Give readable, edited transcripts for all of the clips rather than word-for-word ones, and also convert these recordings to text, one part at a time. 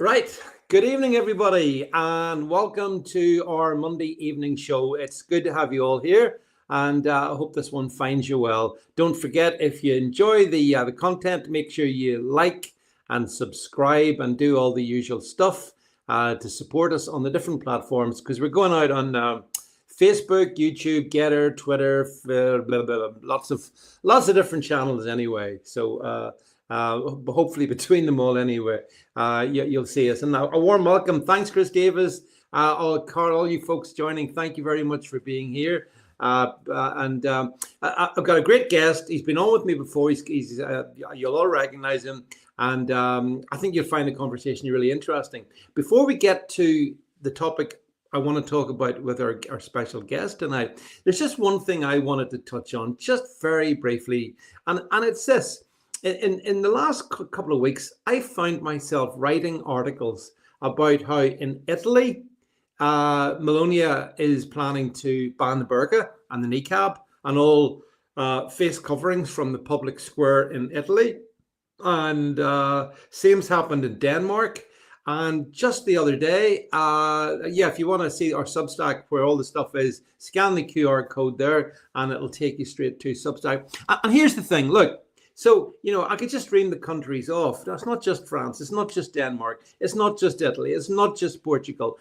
Right. Good evening, everybody, and welcome to our Monday evening show. It's good to have you all here, and I hope this one finds you well. Don't forget, if you enjoy the content, make sure you like and subscribe and do all the usual stuff to support us on the different platforms, because we're going out on Facebook, YouTube, Getter, Twitter, blah, blah, blah, lots of different channels anyway. So hopefully between them all anyway, you'll see us. And a warm welcome. Thanks, Chris Davis. Carl, all you folks joining, thank you very much for being here. I've got a great guest. He's been on with me before. You'll all recognize him. And I think you'll find the conversation really interesting. Before we get to the topic I want to talk about with our special guest tonight, there's just one thing I wanted to touch on just very briefly. And it's this. In the last couple of weeks, I found myself writing articles about how in Italy, Melania is planning to ban the burqa and the niqab and all face coverings from the public square in Italy. And same's happened in Denmark. And just the other day, if you want to see our Substack where all the stuff is, scan the QR code there and it'll take you straight to Substack. And here's the thing, look. So, I could just read the countries off. That's not just France. It's not just Denmark. It's not just Italy. It's not just Portugal.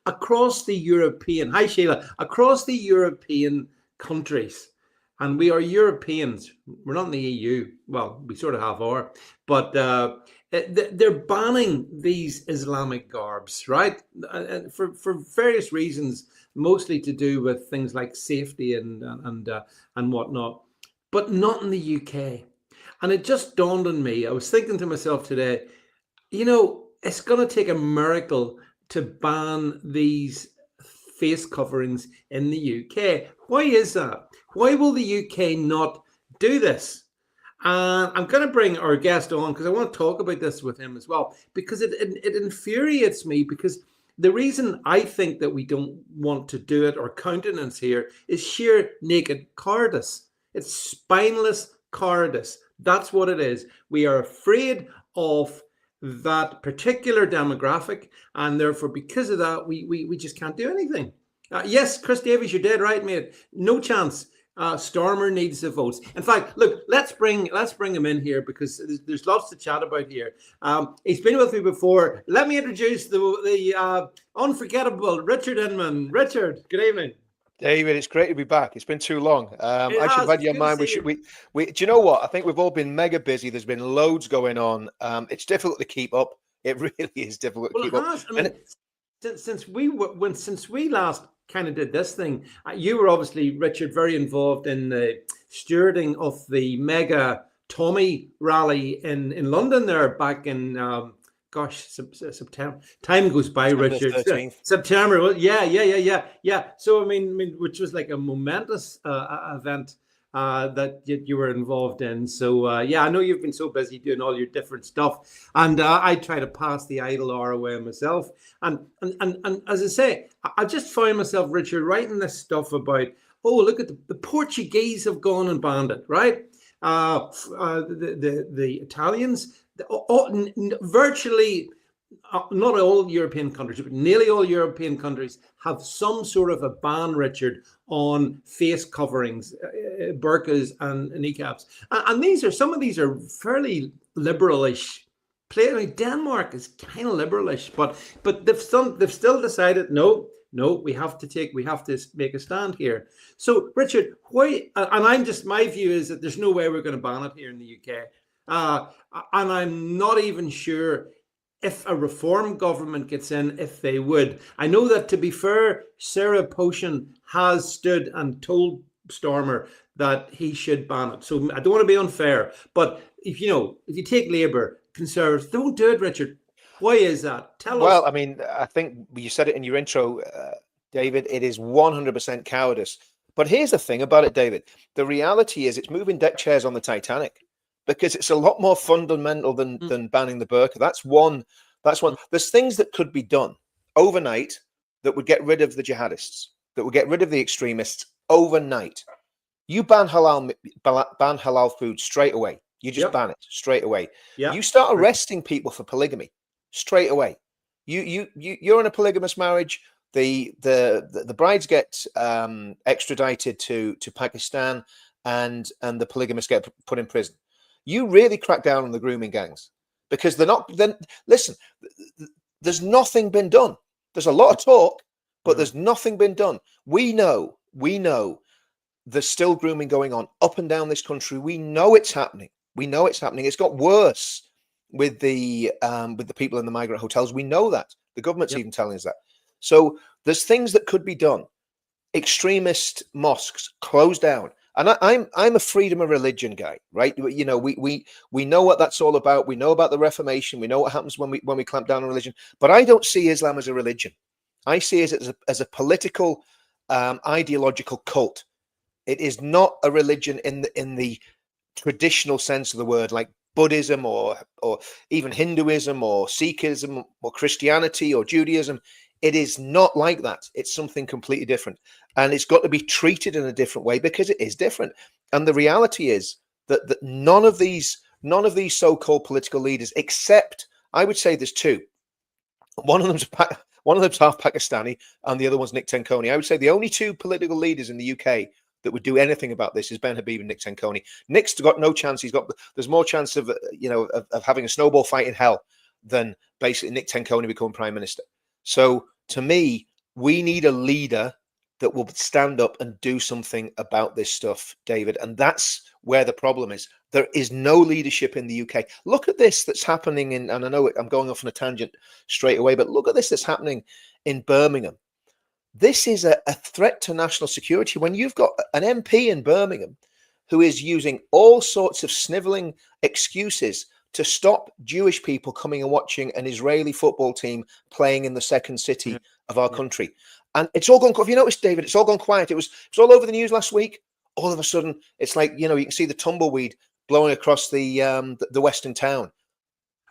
Across the European, hi Sheila, across the European countries, and we are Europeans. We're not in the EU. Well, we sort of half are. But they're banning these Islamic garbs, right? For various reasons, mostly to do with things like safety and whatnot, but not in the UK. And it just dawned on me, I was thinking to myself today, it's going to take a miracle to ban these face coverings in the UK. Why is that? Why will the UK not do this? I'm going to bring our guest on because I want to talk about this with him as well, because it infuriates me, because the reason I think that we don't want to do it or countenance here is sheer naked cowardice. It's spineless cowardice. That's what it is. We are afraid of that particular demographic, and therefore, because of that, we just can't do anything. Yes, Chris Davies, you're dead right, mate. No chance. Stormer needs the votes. In fact, look, let's bring him in here, because there's lots to chat about here. He's been with me before. Let me introduce the unforgettable Richard Inman. Richard, good evening. David, it's great to be back. It's been too long. I should read your mind. Do you know what? I think we've all been mega busy. There's been loads going on. It's difficult to keep up. It really is difficult to keep up. I mean, since we last kind of did this thing, you were obviously, Richard, very involved in the stewarding of the mega Tommy rally in London there back in September. Time goes by, Richard. September. Well, yeah. So I mean, which was like a momentous event that you were involved in. So I know you've been so busy doing all your different stuff, and I try to pass the idle hour away myself. And as I say, I just find myself, Richard, writing this stuff about, look at the Portuguese have gone and banned it, right? The Italians. Virtually not all European countries, but nearly all European countries have some sort of a ban, Richard, on face coverings, burqas and niqabs. And some of these are fairly liberalish. Denmark is kind of liberalish, but they've still decided no, we have to make a stand here. So, Richard, why? And my view is that there's no way we're going to ban it here in the UK. And I'm not even sure if a reform government gets in, if they would. I know that, to be fair, Sarah Potion has stood and told Stormer that he should ban it. So I don't want to be unfair, but if you take Labour, Conservatives, don't do it, Richard. Why is that? Tell us. Well, I mean, I think you said it in your intro, David. It is 100% cowardice. But here's the thing about it, David. The reality is it's moving deck chairs on the Titanic, because it's a lot more fundamental than banning the burqa. That's one. There's things that could be done overnight that would get rid of the jihadists, that would get rid of the extremists overnight. You ban halal food straight away. You just ban it straight away. Yeah. You start arresting people for polygamy. straight away. You're in a polygamous marriage. The brides get extradited to Pakistan, and the polygamists get put in prison. You really crack down on the grooming gangs, because they're not. Then listen, there's nothing been done. There's a lot of talk, but there's nothing been done. We know there's still grooming going on up and down this country. We know it's happening. It's got worse with the people in the migrant hotels. We know that. The government's even telling us that. So there's things that could be done. Extremist mosques closed down. And I'm a freedom of religion guy, right? You know, we know what that's all about. We know about the Reformation. We know what happens when we clamp down on religion. But I don't see Islam as a religion. I see it as a political, ideological cult. It is not a religion in the traditional sense of the word, like Buddhism or even Hinduism or Sikhism or Christianity or Judaism. It is not like that. It's something completely different. And it's got to be treated in a different way because it is different. And the reality is that none of these so-called political leaders, except I would say there's two. One of them's half Pakistani and the other one's Nick Tenkoni. I would say the only two political leaders in the UK that would do anything about this is Ben Habib and Nick Tenkoni. Nick's got no chance. There's more chance of having a snowball fight in hell than basically Nick Tenkoni becoming prime minister. So to me, we need a leader that will stand up and do something about this stuff, David. And that's where the problem is. There is no leadership in the UK. Look at this that's happening and I know I'm going off on a tangent straight away, but look at this that's happening in Birmingham. This is a threat to national security when you've got an MP in Birmingham who is using all sorts of sniveling excuses to stop Jewish people coming and watching an Israeli football team playing in the second city of our country. And it's all gone. Have you noticed, David? It's all gone quiet. It was all over the news last week. All of a sudden, it's like, you can see the tumbleweed blowing across the western town.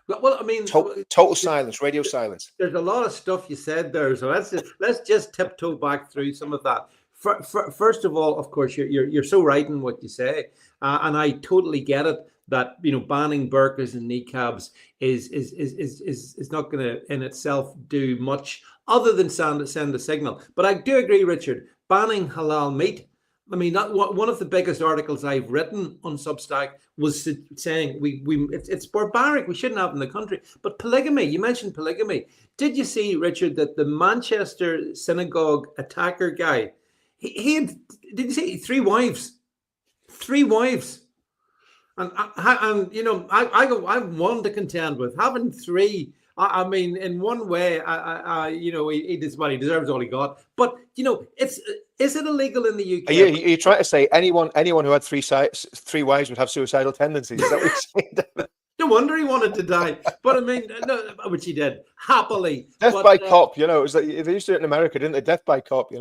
Well, I mean, total silence, radio silence. There's a lot of stuff you said there, so let's just tiptoe back through some of that. First of all, of course, you're so right in what you say, and I totally get it that banning burqas and niqabs is not going to in itself do much other than send a signal. But I do agree, Richard, banning halal meat. I mean, one of the biggest articles I've written on Substack was saying it's barbaric. We shouldn't have it in the country. But polygamy, you mentioned polygamy. Did you see, Richard, that the Manchester synagogue attacker guy, he had, did you see 3 wives? 3 wives. And I'm one to contend with having 3. I mean, in one way, he deserves all he got. But is it illegal in the UK? Are you trying to say anyone who had 3 wives would have suicidal tendencies? Is that what you're saying? No wonder he wanted to die. But I mean, no, which he did happily. Death by cop, it was like they used to do it in America, didn't they? Death by cop,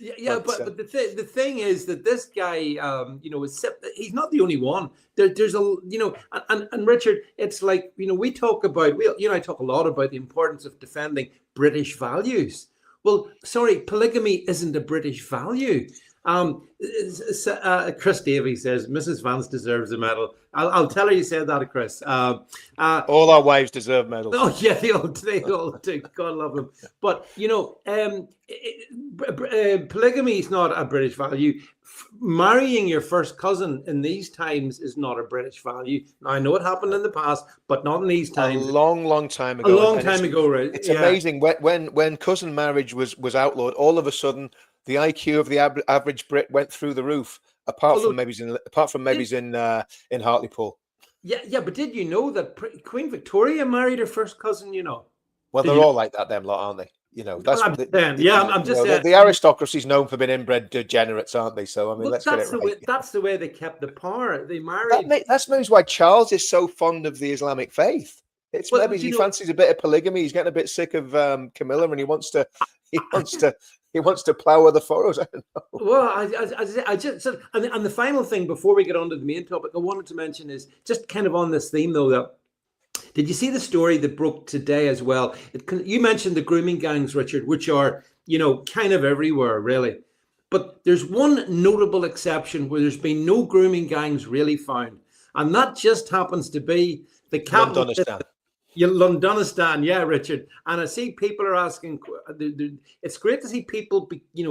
Yeah, but the thing is that this guy, he's not the only one. There's a, and Richard, it's like, we talk about, I talk a lot about the importance of defending British values. Well, sorry, polygamy isn't a British value. Chris Davies says Mrs. Vance deserves a medal. I'll tell her you said that, Chris. All our wives deserve medals. Oh yeah, they all do. God love them. But polygamy is not a British value. Marrying your first cousin in these times is not a British value. Now, I know it happened in the past, but not in these times. A long time ago. A long time ago, right? It's amazing when cousin marriage was outlawed. All of a sudden, the IQ of the average Brit went through the roof. Apart from maybe in Hartlepool. Yeah, but did you know that Queen Victoria married her first cousin? Well, they're all like that, them lot, aren't they? That's I'm just saying. The aristocracy is known for being inbred degenerates, aren't they? So I mean, let's get it right. That's the way they kept the power. They married. That's maybe why Charles is so fond of the Islamic faith. It's maybe he fancies a bit of polygamy. He's getting a bit sick of Camilla, and he wants to plough other furrows. I don't know. Well, I just and the final thing before we get on to the main topic, I wanted to mention is just kind of on this theme though. That did you see the story that broke today as well? You mentioned the grooming gangs, Richard, which are kind of everywhere, really. But there's one notable exception where there's been no grooming gangs really found, and that just happens to be the capital. Londonistan, yeah, Richard. And I see people are asking. It's great to see people,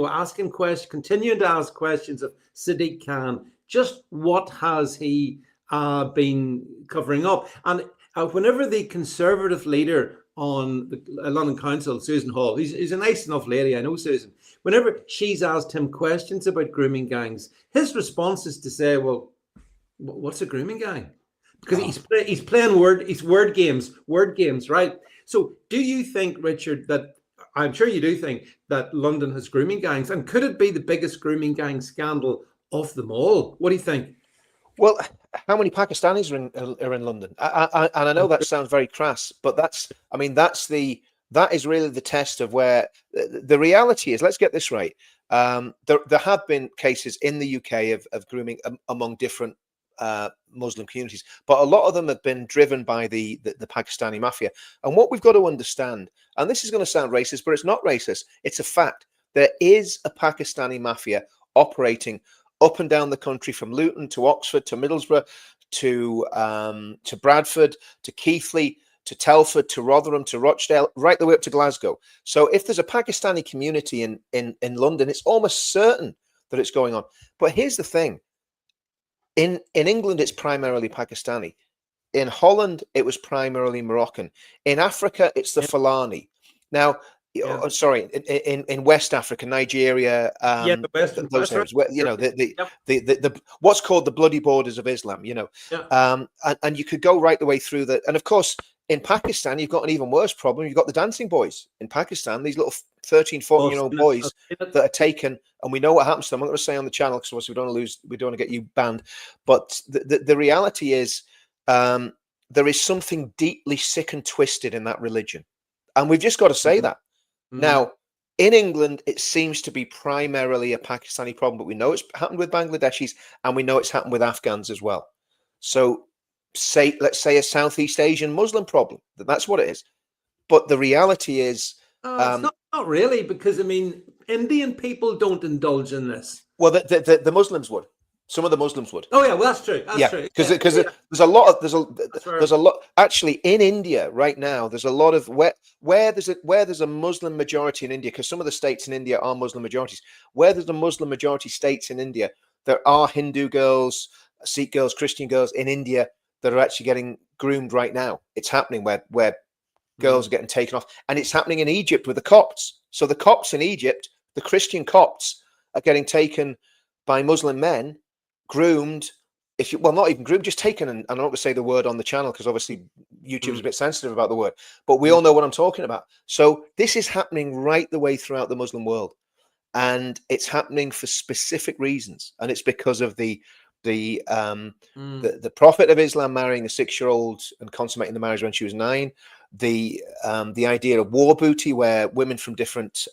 asking questions, continuing to ask questions of Sadiq Khan. Just what has he been covering up? And whenever the Conservative leader on the London Council, Susan Hall, who's a nice enough lady, I know Susan. Whenever she's asked him questions about grooming gangs, his response is to say, "Well, what's a grooming gang?" Because he's playing word games, right? So, do you think, Richard, that I'm sure you do think that London has grooming gangs, and could it be the biggest grooming gang scandal of them all? What do you think? Well, how many Pakistanis are in London? And I know that sounds very crass, but that is really the test of where the reality is. Let's get this right. There have been cases in the UK of grooming among different Muslim communities, but a lot of them have been driven by the Pakistani mafia. And what we've got to understand, and this is going to sound racist, but it's not racist. It's a fact. There is a Pakistani mafia operating up and down the country, from Luton to Oxford to Middlesbrough to Bradford to Keighley to Telford to Rotherham to Rochdale, right the way up to Glasgow. So if there's a Pakistani community in London, it's almost certain that it's going on. But here's the thing. In England, it's primarily Pakistani. In Holland, it was primarily Moroccan. In Africa, it's the Fulani. Now, sorry, in West Africa, Nigeria, the Western those areas, where, the what's called the bloody borders of Islam, and you could go right the way through that. And of course, in Pakistan, you've got an even worse problem. You've got the dancing boys in Pakistan, these little 13, 14-year-old boys that are taken, and we know what happens to them. I'm not going to say on the channel because we don't want to get you banned. But the reality is, there is something deeply sick and twisted in that religion. And we've just got to say that. Now, in England, it seems to be primarily a Pakistani problem, but we know it's happened with Bangladeshis, and we know it's happened with Afghans as well. So let's say a Southeast Asian Muslim problem. That's what it is. But the reality is... it's not really, because, I mean, Indian people don't indulge in this. Well, the Muslims would. Some of the Muslims would. Oh yeah, well that's true. That's true. Because there's a lot. Actually, in India right now, there's a lot of where there's a Muslim majority in India, because some of the states in India are Muslim majorities. Where there's a Muslim majority states in India, there are Hindu girls, Sikh girls, Christian girls in India that are actually getting groomed right now. It's happening where girls are getting taken off, and it's happening in Egypt with the Copts. So the Copts in Egypt, the Christian Copts, are getting taken by Muslim men, groomed, not even groomed, just taken, and I'm not going to say the word on the channel because obviously YouTube's a bit sensitive about the word, but we all know what I'm talking about. So this is happening right the way throughout the Muslim world, and it's happening for specific reasons, and it's because of the Prophet of Islam marrying a 6-year-old and consummating the marriage when she was 9. The idea of war booty, where women from different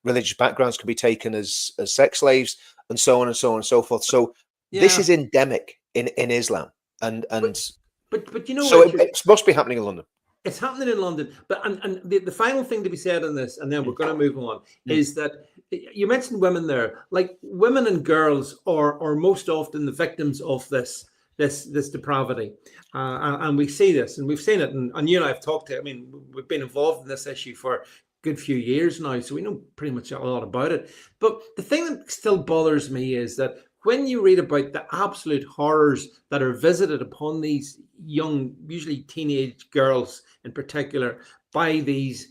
religious backgrounds can be taken as sex slaves, and so on and so on and so forth. So this is endemic in Islam, and but so it must be happening in London. It's happening in London. But and the final thing to be said on this, and then we're going to move on, is that you mentioned women there. Like, women and girls are most often the victims of this depravity, and we see this, and we've seen it, and you and I have talked to. I mean, we've been involved in this issue for good few years now, so we know pretty much a lot about it. But the thing that still bothers me is that when you read about the absolute horrors that are visited upon these young, usually teenage girls in particular, by these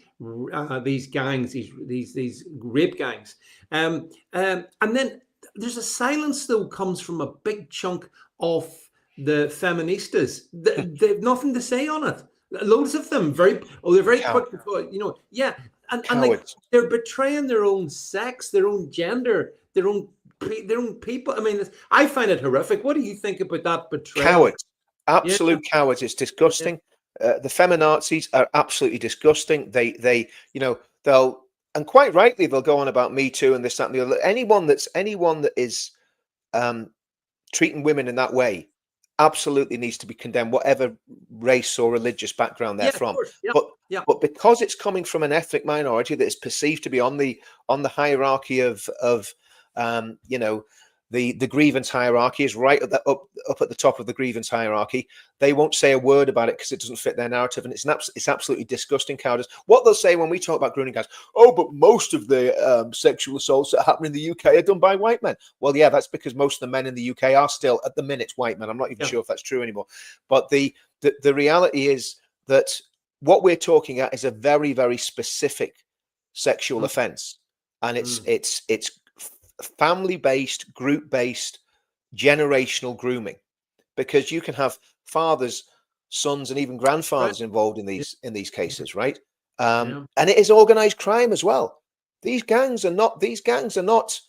gangs, these rape gangs, and then there's a silence that comes from a big chunk of the feministas. They've nothing to say on it. Loads of them they're very quick to and like, they're betraying their own sex, their own gender, their own people. I mean, I find it horrific. What do you think about that betrayal? Cowards, absolute cowards. It's disgusting. The feminazis are absolutely disgusting. They'll, and quite rightly, they'll go on about Me Too and this, that, and the other. Anyone that is treating women in that way absolutely needs to be condemned, whatever race or religious background they're from. But because it's coming from an ethnic minority that is perceived to be on the hierarchy of the grievance hierarchy is right at the, up at the top of the grievance hierarchy. They won't say a word about it because it doesn't fit their narrative, and it's absolutely disgusting cowardice. What they'll say when we talk about grooming, guys, oh, but most of the sexual assaults that happen in the UK are done by white men. Well, yeah, that's because most of the men in the UK are still at the minute white men. I'm not even sure if that's true anymore. But the reality is that what we're talking at is a very, very specific sexual offense, and it's family-based, group-based, generational grooming, because you can have fathers, sons, and even grandfathers involved in these cases, right? And it is organized crime as well. These gangs are not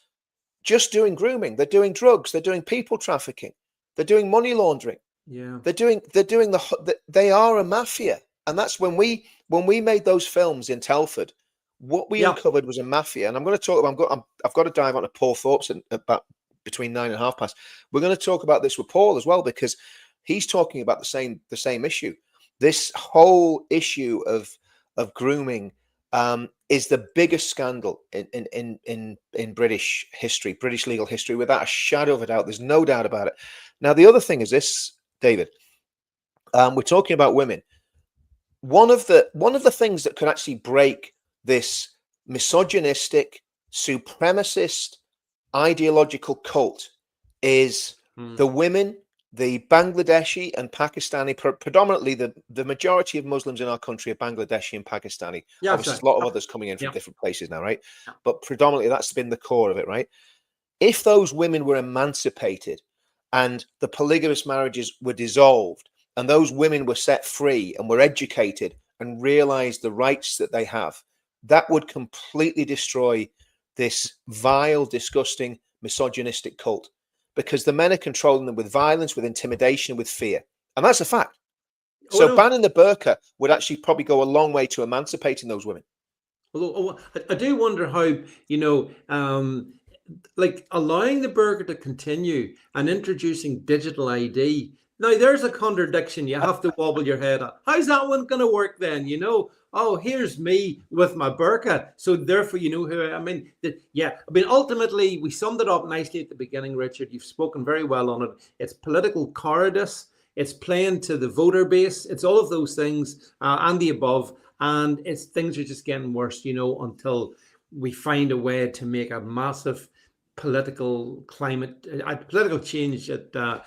just doing grooming. They're doing drugs. They're doing people trafficking. They're doing money laundering. They are a mafia. And that's when we made those films in Telford, what we uncovered was a mafia. And I'm going to talk about, I've got to dive onto Paul Thorpe's about between 9 and 30 We're going to talk about this with Paul as well, because he's talking about the same issue. This whole issue of grooming is the biggest scandal in British history, British legal history, without a shadow of a doubt. There's no doubt about it. Now, the other thing is this, David. We're talking about women. One of the things that could actually break this misogynistic, supremacist, ideological cult is the women, the Bangladeshi and Pakistani, predominantly the majority of Muslims in our country are Bangladeshi and Pakistani. Obviously, there's a lot of others coming in from different places now, right? But predominantly that's been the core of it, right? If those women were emancipated and the polygamous marriages were dissolved and those women were set free and were educated and realized the rights that they have, that would completely destroy this vile, disgusting, misogynistic cult, because the men are controlling them with violence, with intimidation, with fear. And that's a fact. So banning the burqa would actually probably go a long way to emancipating those women. Although I do wonder how, like allowing the burqa to continue and introducing digital ID. Now, there's a contradiction you have to wobble your head at. How's that one going to work then? Oh, here's me with my burqa. So therefore, you know who I mean. Ultimately, we summed it up nicely at the beginning, Richard. You've spoken very well on it. It's political cowardice. It's playing to the voter base. It's all of those things and the above. And things are just getting worse, until we find a way to make a massive political climate, political change that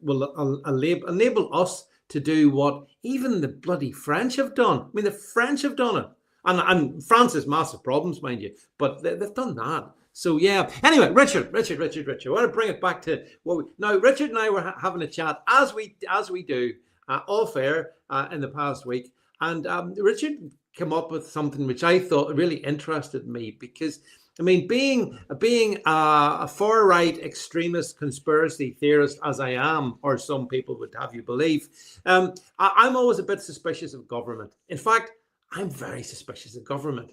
will enable us to do what even the bloody French have done. I mean, the French have done it, and France has massive problems, mind you, but they've done that. So yeah. Anyway, Richard, I want to bring it back to now. Richard and I were having a chat as we do off air in the past week, and Richard came up with something which I thought really interested me, because I mean, being a far right extremist conspiracy theorist as I am, or some people would have you believe, I'm always a bit suspicious of government. In fact, I'm very suspicious of government.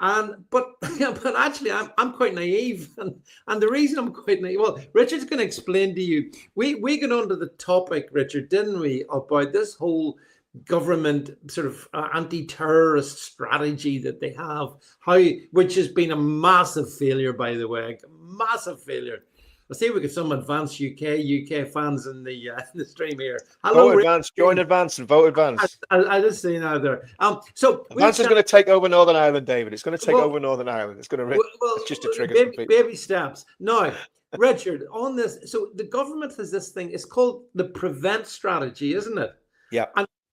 But actually, I'm quite naive, and the reason I'm quite naive. Well, Richard's going to explain to you. We got onto the topic, Richard, didn't we, about this whole government sort of anti-terrorist strategy that they have, which has been a massive failure, by the way, massive failure. Let's see if we get some advanced UK fans in the stream here. Hello, Advance. Join Advance and vote Advance. I just see now there. So Advance is going to take over Northern Ireland, David. It's going to take over Northern Ireland. It's going to. It's just a trigger. Baby steps. Now, Richard, on this, so the government has this thing. It's called the prevent strategy, isn't it? Yeah.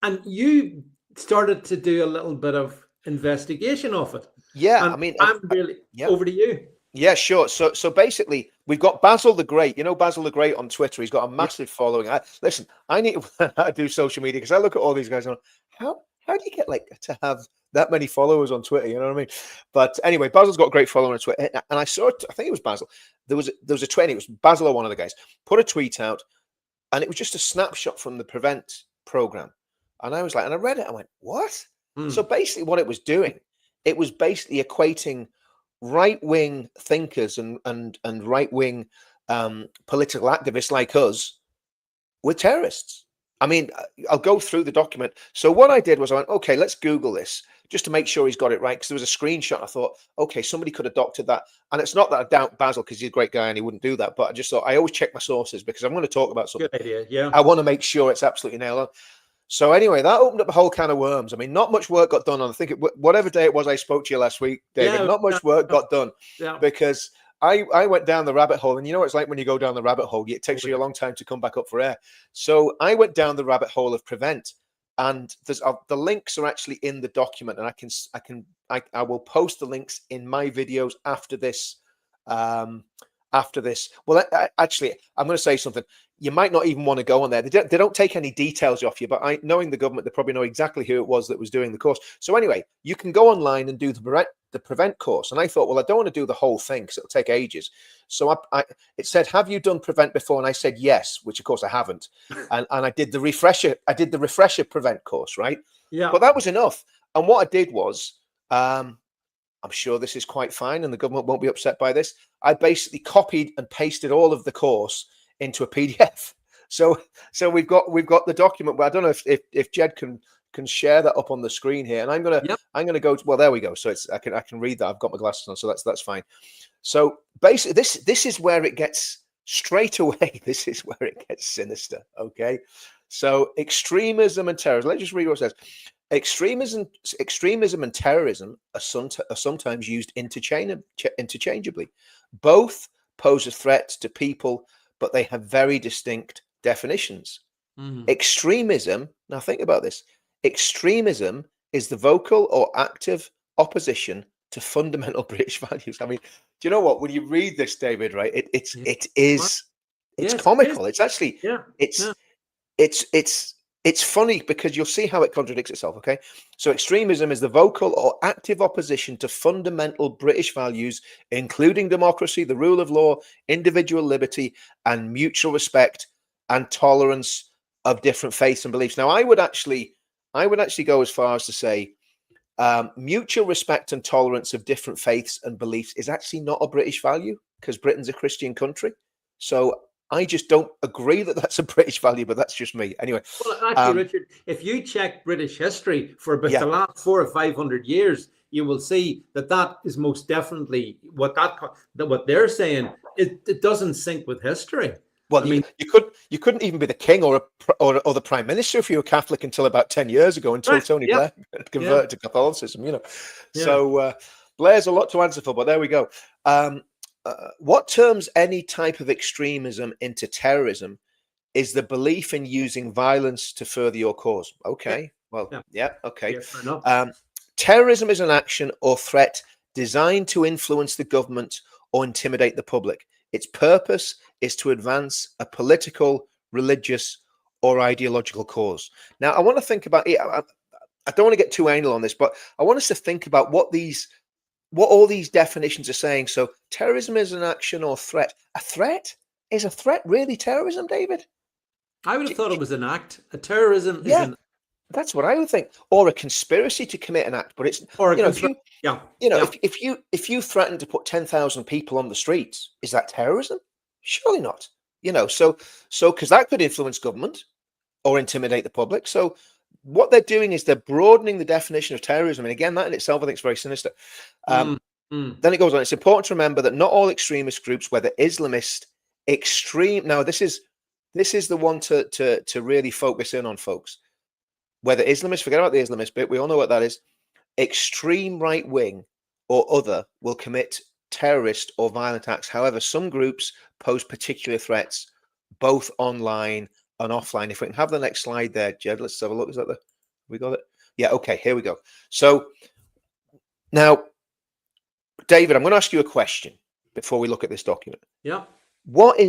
And you started to do a little bit of investigation of it. Yeah, and I mean, I'm really over to you. Yeah, sure. So basically, we've got Basil the Great. You know Basil the Great on Twitter. He's got a massive following. I need to do social media, because I look at all these guys and how do you get to have that many followers on Twitter? You know what I mean? But anyway, Basil's got a great following on Twitter, and I saw it. I think it was Basil. There was a tweet. It was Basil or one of the guys put a tweet out, and it was just a snapshot from the Prevent program. And I was like, and I read it, I went, what? So basically what it was doing, it was basically equating right-wing thinkers and right-wing political activists like us with terrorists. I mean, I'll go through the document. So what I did was I went, okay, let's Google this just to make sure he's got it right. Because there was a screenshot. I thought, okay, somebody could have doctored that. And it's not that I doubt Basil because he's a great guy and he wouldn't do that. But I just thought I always check my sources because I'm going to talk about something. Good idea. Yeah. I want to make sure it's absolutely nailed on. So anyway, that opened up a whole can of worms. I mean, not much work got done on. I think whatever day it was I spoke to you last week, David. Not much work got done because I went down the rabbit hole, and you know what it's like when you go down the rabbit hole. It takes you a long time to come back up for air. So I went down the rabbit hole of prevent, and there's the links are actually in the document, and I will post the links in my videos after this. Well, actually, I'm going to say something. You might not even want to go on there. They don't take any details off you, but knowing the government, they probably know exactly who it was that was doing the course. So anyway, you can go online and do the prevent course. And I thought, well, I don't want to do the whole thing because it'll take ages. So it said, have you done prevent before? And I said yes, which of course I haven't. And I did the refresher. I did the refresher prevent course, right? Yeah. But that was enough. And what I did was, I'm sure this is quite fine, and the government won't be upset by this. I basically copied and pasted all of the course into a PDF. So we've got the document. But I don't know if Jed can share that up on the screen here. And I'm gonna go to, well, there we go. So I can read that. I've got my glasses on, so that's fine. So basically, this is where it gets straight away. This is where it gets sinister. Okay. So extremism and terrorism. Let's just read what it says. Extremism and terrorism are sometimes used interchangeably. Both pose a threat to people, but they have very distinct definitions. Extremism, now think about this. Extremism is the vocal or active opposition to fundamental British values. I mean, do you know what? When you read this, David, right? It's comical. It's actually it's funny because you'll see how it contradicts itself, okay? So extremism is the vocal or active opposition to fundamental British values, including democracy, the rule of law, individual liberty, and mutual respect and tolerance of different faiths and beliefs. Now, I would actually go as far as to say mutual respect and tolerance of different faiths and beliefs is actually not a British value because Britain's a Christian country. So I just don't agree that that's a British value, but that's just me. Anyway. Well, actually, Richard, if you check British history for about the last 400 or 500 years, you will see that is most definitely what they're saying. It doesn't sync with history. Well, I mean, you couldn't even be the king or the prime minister if you were Catholic until about 10 years ago, until Tony Blair converted to Catholicism. You know, so Blair's a lot to answer for, but there we go. What turns any type of extremism into terrorism is the belief in using violence to further your cause. Okay, okay. Fair enough. Terrorism is an action or threat designed to influence the government or intimidate the public. Its purpose is to advance a political, religious, or ideological cause. Now, I want to think about it. I don't want to get too anal on this, but I want us to think about what all these definitions are saying. So terrorism is an action or threat. A threat? Is a threat really terrorism, David? I would have thought it was an act. A terrorism is an... That's what I would think. Or a conspiracy to commit an act. But it's, if you threaten to put 10,000 people on the streets, is that terrorism? Surely not. So because that could influence government or intimidate the public. So what they're doing is they're broadening the definition of terrorism. And again, that in itself, I think, is very sinister. Then it goes on. It's important to remember that not all extremist groups, whether Islamist, extreme. Now, this is the one to really focus in on, folks. Whether Islamist, forget about the Islamist bit. We all know what that is. Extreme right wing or other will commit terrorist or violent acts. However, some groups pose particular threats, both online and offline. If we can have the next slide there, Jed, let's have a look. Is that we got it? Yeah. Okay. Here we go. So now, David, I'm going to ask you a question before we look at this document. Yeah. What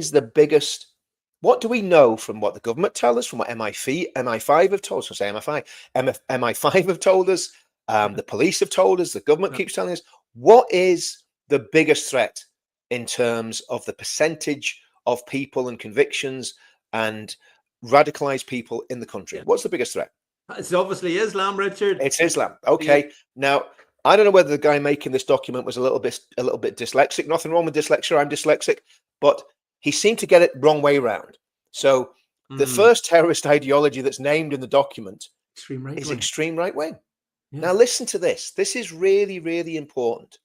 do we know from what the government tell us, from what MI5 have told us? MI5 have told us, the police have told us, the government keeps telling us. What is the biggest threat in terms of the percentage of people and convictions and radicalized people in the country? What's the biggest threat? It's obviously Islam, Richard. It's Islam. Okay. Now, I don't know whether the guy making this document was a little bit dyslexic. Nothing wrong with dyslexia. I'm dyslexic, but he seemed to get it wrong way around. So the first terrorist ideology that's named in the document is extreme right wing. Now, listen to this. This is really, really important.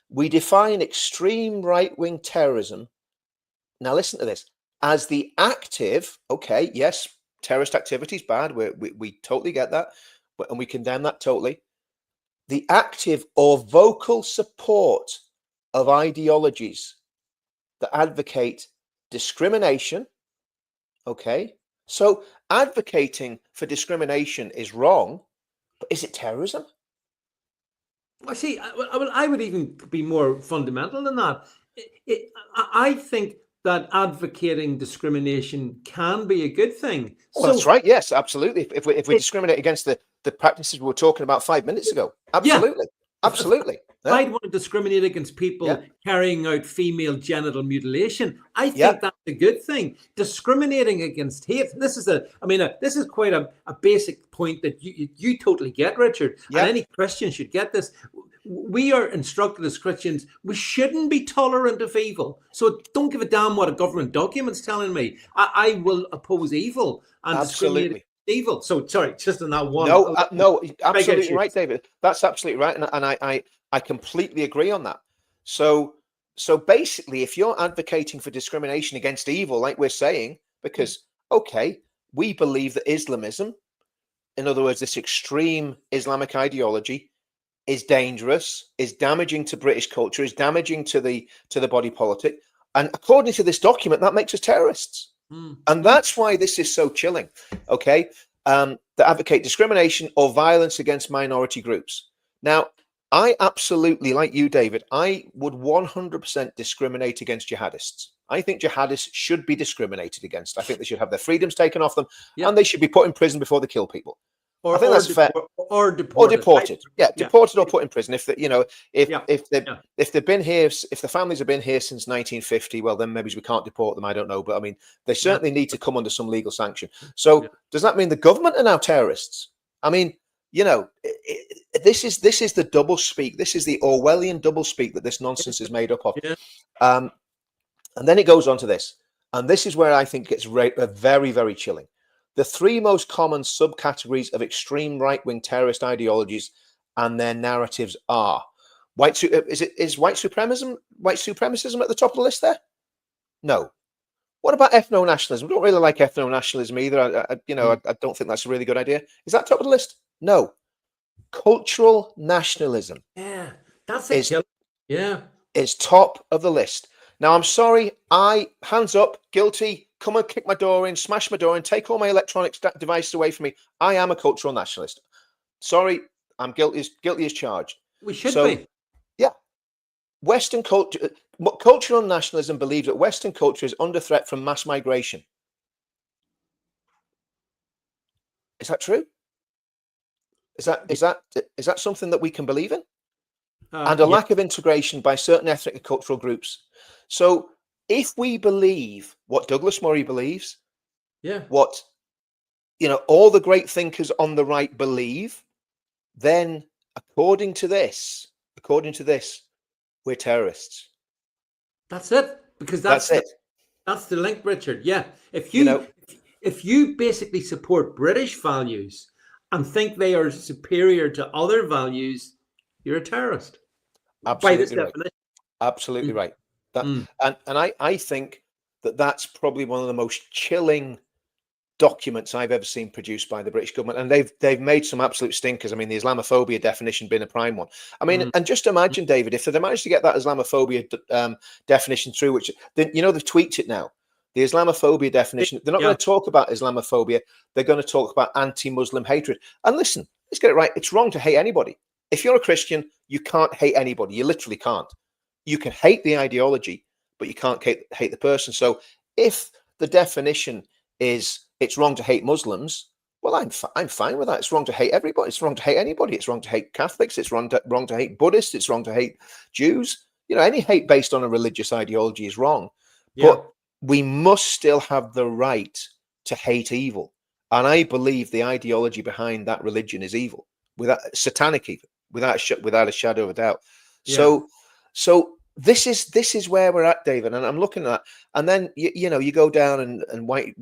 We define extreme right-wing terrorism. Now, listen to this. As the active, okay, yes, terrorist activity is bad. We totally get that. And we condemn that totally. The active or vocal support of ideologies that advocate discrimination. Okay. So advocating for discrimination is wrong, but is it terrorism? I see. I would even be more fundamental than that. I think that advocating discrimination can be a good thing. Well, that's right. Yes, absolutely. If we discriminate against the practices we were talking about 5 minutes ago, absolutely, absolutely. If I'd want to discriminate against people carrying out female genital mutilation, I think that's a good thing. Discriminating against hate. This is quite a basic point that you totally get, Richard. And any Christian should get this. We are instructed as Christians, we shouldn't be tolerant of evil. So don't give a damn what a government document's telling me. I will oppose evil and discriminate evil. So sorry, just on that one. No, absolutely right, David. That's absolutely right, and I completely agree on that. So basically, if you're advocating for discrimination against evil, like we're saying, because we believe that Islamism, in other words, this extreme Islamic ideology, is dangerous, is damaging to British culture, is damaging to the body politic, and according to this document, that makes us terrorists. And that's why this is so chilling. Okay, that advocate discrimination or violence against minority groups. Now, I absolutely, like you, David, I would 100% discriminate against jihadists. I think jihadists should be discriminated against. I think they should have their freedoms taken off them, and they should be put in prison before they kill people. I think that's fair. Or deported. Deported or put in prison. If they've been here, if the families have been here since 1950, well, then maybe we can't deport them. I don't know, but I mean, they certainly need to come under some legal sanction. So, does that mean the government are now terrorists? I mean, this is the double speak. This is the Orwellian double speak that this nonsense is made up of. And then it goes on to this, and this is where I think it's very, very chilling. The three most common subcategories of extreme right-wing terrorist ideologies and their narratives are is white supremacism at the top of the list there? No. What about ethno-nationalism? We don't really like ethno-nationalism either. I don't think that's a really good idea. Is that top of the list? No. Cultural nationalism. Yeah, that's a killer. Yeah, is top of the list. Now, I'm sorry. Hands up, guilty. Come and kick my door in, smash my door in, take all my electronic devices away from me. I am a cultural nationalist. Sorry, I'm guilty as charged. We should be. Yeah. Western culture, cultural nationalism believes that Western culture is under threat from mass migration. Is that true? Is that something that we can believe in? And a lack of integration by certain ethnic and cultural groups. So if we believe what Douglas Murray believes, what all the great thinkers on the right believe, then according to this, we're terrorists. That's it. Because that's the link, Richard. Yeah. If you basically support British values and think they are superior to other values, you're a terrorist. Absolutely by this right. definition. Absolutely right. And I think that's probably one of the most chilling documents I've ever seen produced by the British government, and they've made some absolute stinkers. I mean, the Islamophobia definition being a prime one. I mean, and just imagine, David, if they managed to get that Islamophobia definition through, which they've tweaked it now. The Islamophobia definition, they're not going to talk about Islamophobia. They're going to talk about anti-Muslim hatred. And listen, let's get it right. It's wrong to hate anybody. If you're a Christian, you can't hate anybody. You literally can't. You can hate the ideology, but you can't hate the person. So if the definition is it's wrong to hate Muslims, well, I'm fine with that. It's wrong to hate everybody. It's wrong to hate anybody. It's wrong to hate Catholics. It's wrong to hate Buddhists. It's wrong to hate Jews. Any hate based on a religious ideology is wrong. But we must still have the right to hate evil. And I believe the ideology behind that religion is evil, satanic even, without a shadow of a doubt. So this is where we're at, David. And I'm looking at that. And then you go down and white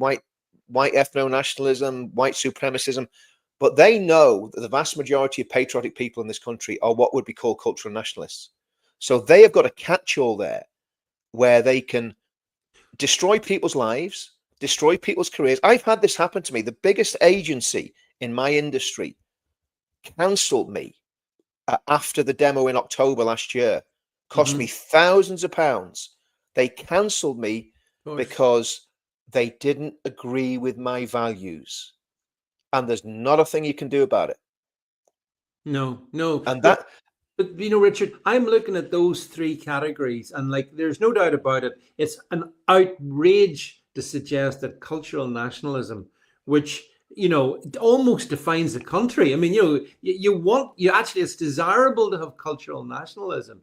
ethno-nationalism, white supremacism. But they know that the vast majority of patriotic people in this country are what would be called cultural nationalists. So they have got a catch-all there where they can destroy people's lives, destroy people's careers. I've had this happen to me. The biggest agency in my industry cancelled me after the demo in October last year. Cost me thousands of pounds. They cancelled me because they didn't agree with my values. And there's not a thing you can do about it. No. And that, but Richard, I'm looking at those three categories, and like, there's no doubt about it. It's an outrage to suggest that cultural nationalism, which it almost defines the country. I mean, you actually, it's desirable to have cultural nationalism,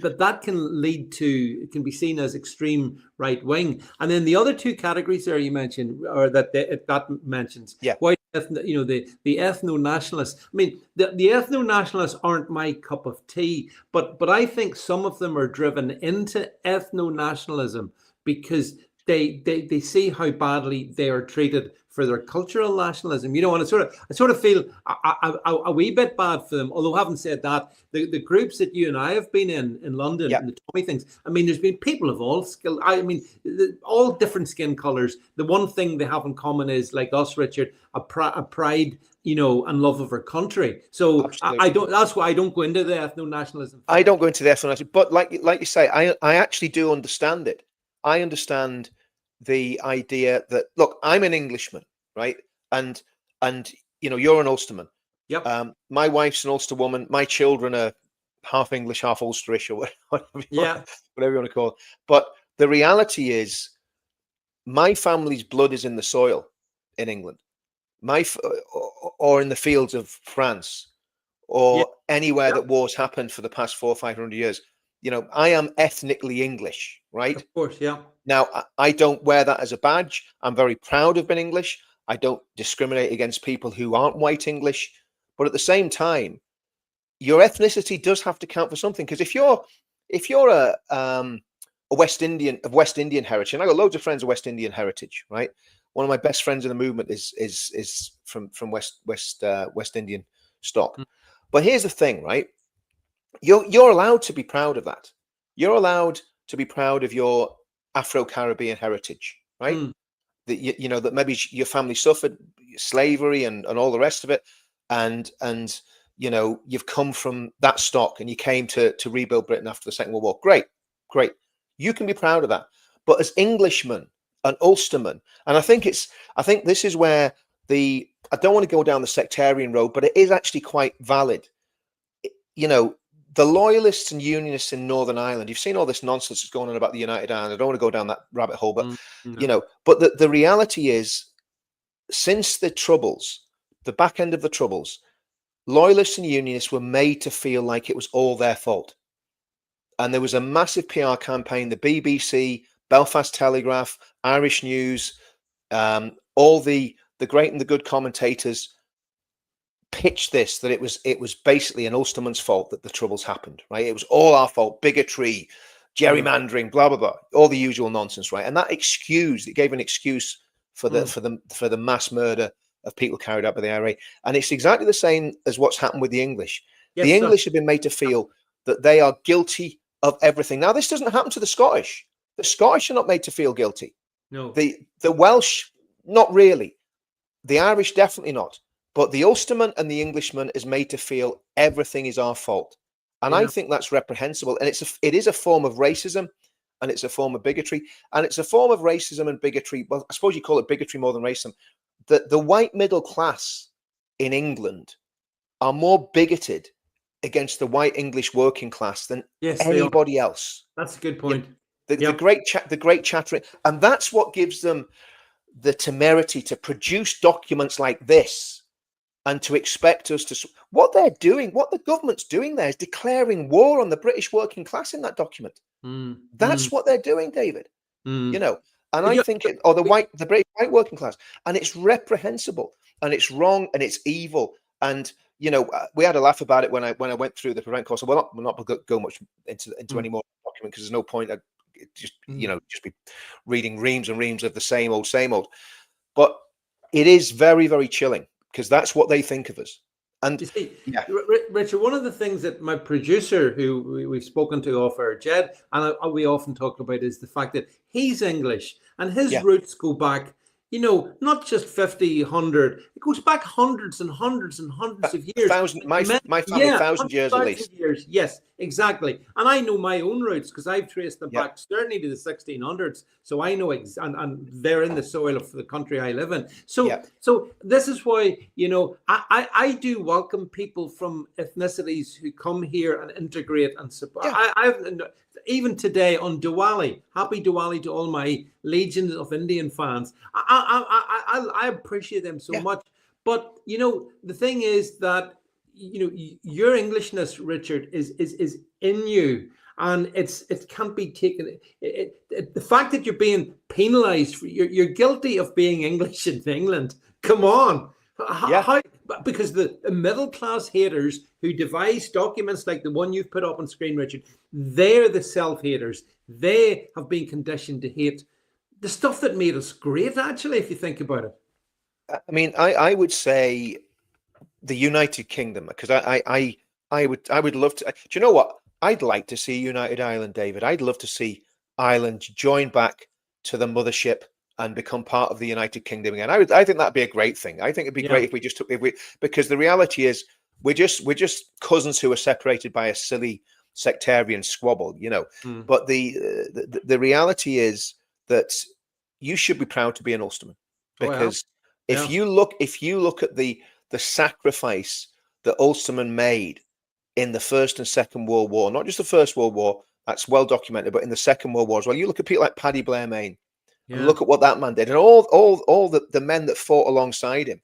but that can lead to, it can be seen as extreme right wing. And then the other two categories there you mentioned, or that mentions, white, the ethno nationalists. I mean, the ethno nationalists aren't my cup of tea, but I think some of them are driven into ethno nationalism because they see how badly they are treated for their cultural nationalism, and I sort of feel a wee bit bad for them. Although, having said that, the groups that you and I have been in London, and the Tommy things, I mean, there's been people of all skill. I mean, all different skin colors. The one thing they have in common is, like us, Richard, a pride, and love of our country. So I don't. That's why I don't go into the ethno nationalism. I don't go into the ethno nationalism, but like you say, I actually do understand it. I understand the idea that, look, I'm an Englishman, right? And you're an Ulsterman. Yep. My wife's an Ulster woman. My children are half English, half Ulsterish, or whatever you want to call it. But the reality is, my family's blood is in the soil in England, or in the fields of France, or anywhere that wars happened for the past 400 or 500 years. I am ethnically English, right? Of course, yeah. Now, I don't wear that as a badge. I'm very proud of being English. I don't discriminate against people who aren't white English. But at the same time, your ethnicity does have to count for something. Because if you're a West Indian of West Indian heritage, and I got loads of friends of West Indian heritage, right? One of my best friends in the movement is from West Indian stock. But here's the thing, right? You're allowed to be proud of that. You're allowed to be proud of your Afro-Caribbean heritage, right? That that maybe your family suffered slavery and all the rest of it, and you've come from that stock and you came to rebuild Britain after the Second World War. Great. You can be proud of that. But as Englishmen and Ulstermen, and I think this is where I don't want to go down the sectarian road, but it is actually quite valid. The loyalists and unionists in Northern Ireland, you've seen all this nonsense that's going on about the United Ireland. I don't want to go down that rabbit hole, but but the reality is, since the Troubles, the back end of the Troubles, loyalists and unionists were made to feel like it was all their fault. And there was a massive PR campaign, the BBC, Belfast Telegraph, Irish News, all the great and the good commentators pitched this, that it was basically an Ulsterman's fault that the Troubles happened, right? It was all our fault, bigotry, gerrymandering, blah blah blah, all the usual nonsense, right? And that it gave an excuse for the mass murder of people carried out by the IRA. And it's exactly the same as what's happened with the English. The English have been made to feel that they are guilty of everything. Now, this doesn't happen to the Scottish. The Scottish are not made to feel guilty. No. The Welsh, not really. The Irish, definitely not. But the Ulsterman and the Englishman is made to feel everything is our fault. And I think that's reprehensible. And it is a form of racism, and it's a form of bigotry. And it's a form of racism and bigotry. Well, I suppose you call it bigotry more than racism. The white middle class in England are more bigoted against the white English working class than anybody else. That's a good point. The great chattering. And that's what gives them the temerity to produce documents like this, and to expect us to, what they're doing, what the government's doing there is declaring war on the British working class in that document. That's what they're doing, David. And I think the British white working class, and it's reprehensible, and it's wrong, and it's evil. And we had a laugh about it when I went through the Prevent course. We'll not go much into any more document, because there's no point. Just be reading reams and reams of the same old. But it is very, very chilling, because that's what they think of us. And You see, yeah, Richard, one of the things that my producer, who we've spoken to off air, Jed, and we often talk about is the fact that he's English and his yeah, roots go back, not just 50, 100, it goes back hundreds and hundreds and hundreds of a years. thousand. My family, Yeah, 1,000 years at least. 100,000 years. Yes, exactly. And I know my own roots because I've traced them Yeah, back certainly to the 1600s. So I know, and they're in the soil of the country I live in. So, yeah, so this is why, I do welcome people from ethnicities who come here and integrate and support. yeah, I've even today on Diwali, happy Diwali to all my legions of Indian fans. I appreciate them so yeah, much. But the thing is that your Englishness, Richard, is in you, and it can't be taken. The fact that you're being penalised for you're guilty of being English in England. Come on, yeah. how? Because the middle class haters who devise documents like the one you've put up on screen, Richard, they're the self haters. They have been conditioned to hate the stuff that made us great. Actually, if you think about it. I mean, I would say the United Kingdom, because I would love to. Do you know what? I'd like to see United Ireland, David. I'd love to see Ireland join back to the mothership and become part of the United Kingdom again. I think that'd be a great thing. I think it'd be great if we just took because the reality is we're just cousins who are separated by a silly sectarian squabble, But the reality is that you should be proud to be an Ulsterman, Oh, yeah. because if you look at the sacrifice that Ulstermen made in the First and Second World War, not just the First World War, that's well documented, but in the Second World War as well. You look at people like Paddy Blair Main and look at what that man did, and all the men that fought alongside him.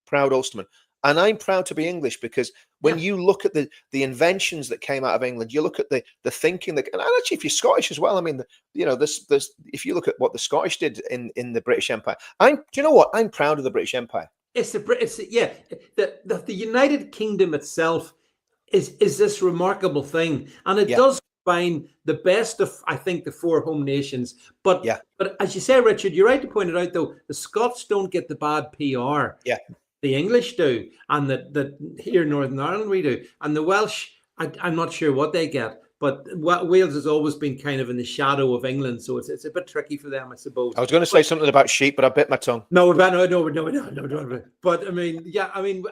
Proud Ulsterman. And I'm proud to be English because when you look at the inventions that came out of England, you look at the thinking that, and actually if you're Scottish as well, I mean, this if you look at what the Scottish did in the British Empire, do you know what? I'm proud of the British Empire. The United Kingdom itself is this remarkable thing, and it does combine the best of, I think, the four home nations. But as you say, Richard, you're right to point it out. Though the Scots don't get the bad PR. Yeah. The English do, and that here in Northern Ireland we do, and the Welsh, I'm not sure what they get, but Wales has always been kind of in the shadow of England, so it's a bit tricky for them, I suppose. I was going to say something about sheep, but I bit my tongue. No. But I mean,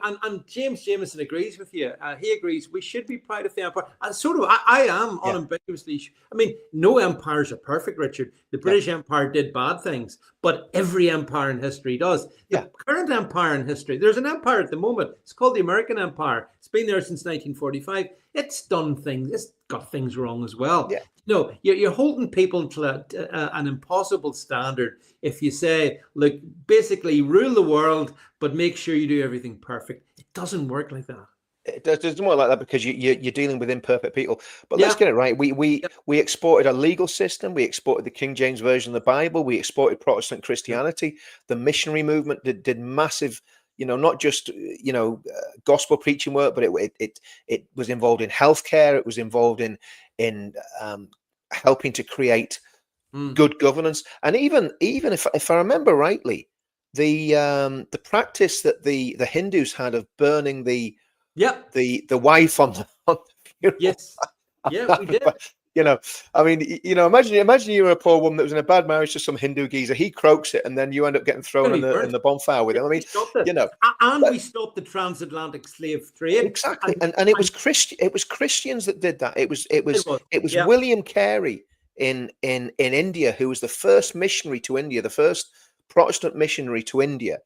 and James Jameson agrees with you. He agrees we should be proud of the empire. And sort of, I am unambiguously. I mean, no empires are perfect, Richard. The British Empire did bad things, but every empire in history does. The current empire in history, there's an empire at the moment. It's called the American Empire. It's been there since 1945. It's done things. It's got things wrong as well. Yeah. No, you're holding people to an impossible standard if you say, look, basically rule the world, but make sure you do everything perfect. It doesn't work like that. It does more like that because you're dealing with imperfect people. But let's get it right. We exported a legal system. We exported the King James Version of the Bible. We exported Protestant Christianity. The missionary movement did massive, not just gospel preaching work, but it was involved in healthcare. It was involved in helping to create good governance. And even if I remember rightly, the practice that the Hindus had of burning the wife on the funeral. Yes. Yeah, we did. I mean, imagine you were a poor woman that was in a bad marriage to some Hindu geezer. He croaks it, and then you end up getting thrown in the bonfire with him. I mean, and we stopped the transatlantic slave trade. Exactly, and it was Christians that did that. It was William Carey in India who was the first missionary to India, the first Protestant missionary to India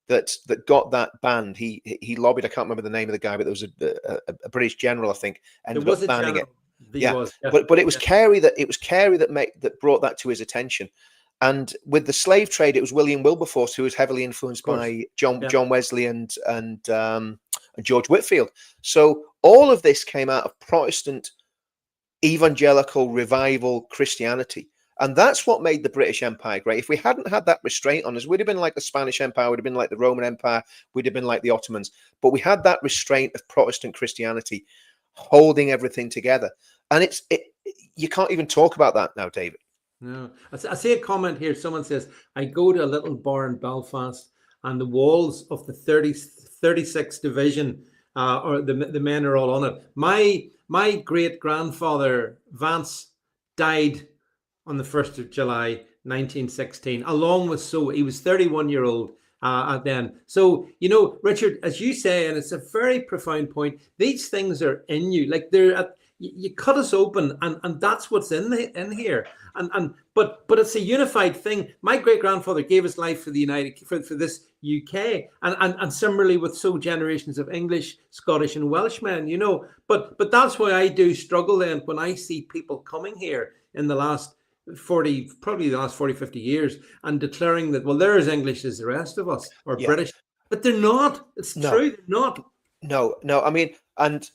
that got that banned. He lobbied. I can't remember the name of the guy, but there was a British general, I think, ended up banning it. But it was Carey that brought that to his attention. And with the slave trade, it was William Wilberforce who was heavily influenced by John Wesley and George Whitefield. So all of this came out of Protestant evangelical revival Christianity. And that's what made the British Empire great. If we hadn't had that restraint on us, we'd have been like the Spanish Empire, we'd have been like the Roman Empire, we'd have been like the Ottomans. But we had that restraint of Protestant Christianity holding everything together. And you can't even talk about that now, David. No. I see a comment here. Someone says, I go to a little bar in Belfast and the walls of the 36th Division, or the men are all on it. My great grandfather Vance died on the 1st of July 1916, along with, so he was 31-year-old then. So, Richard, as you say, and it's a very profound point, these things are in you. Like you cut us open, and that's what's in here. But it's a unified thing. My great grandfather gave his life for the for this UK, and similarly with so generations of English, Scottish, and Welshmen. But that's why I do struggle then when I see people coming here in the last 40, probably the last 40, 50 years, and declaring that, well, they're as English as the rest of us, or British, but they're not. It's true, they're not. No. I mean, and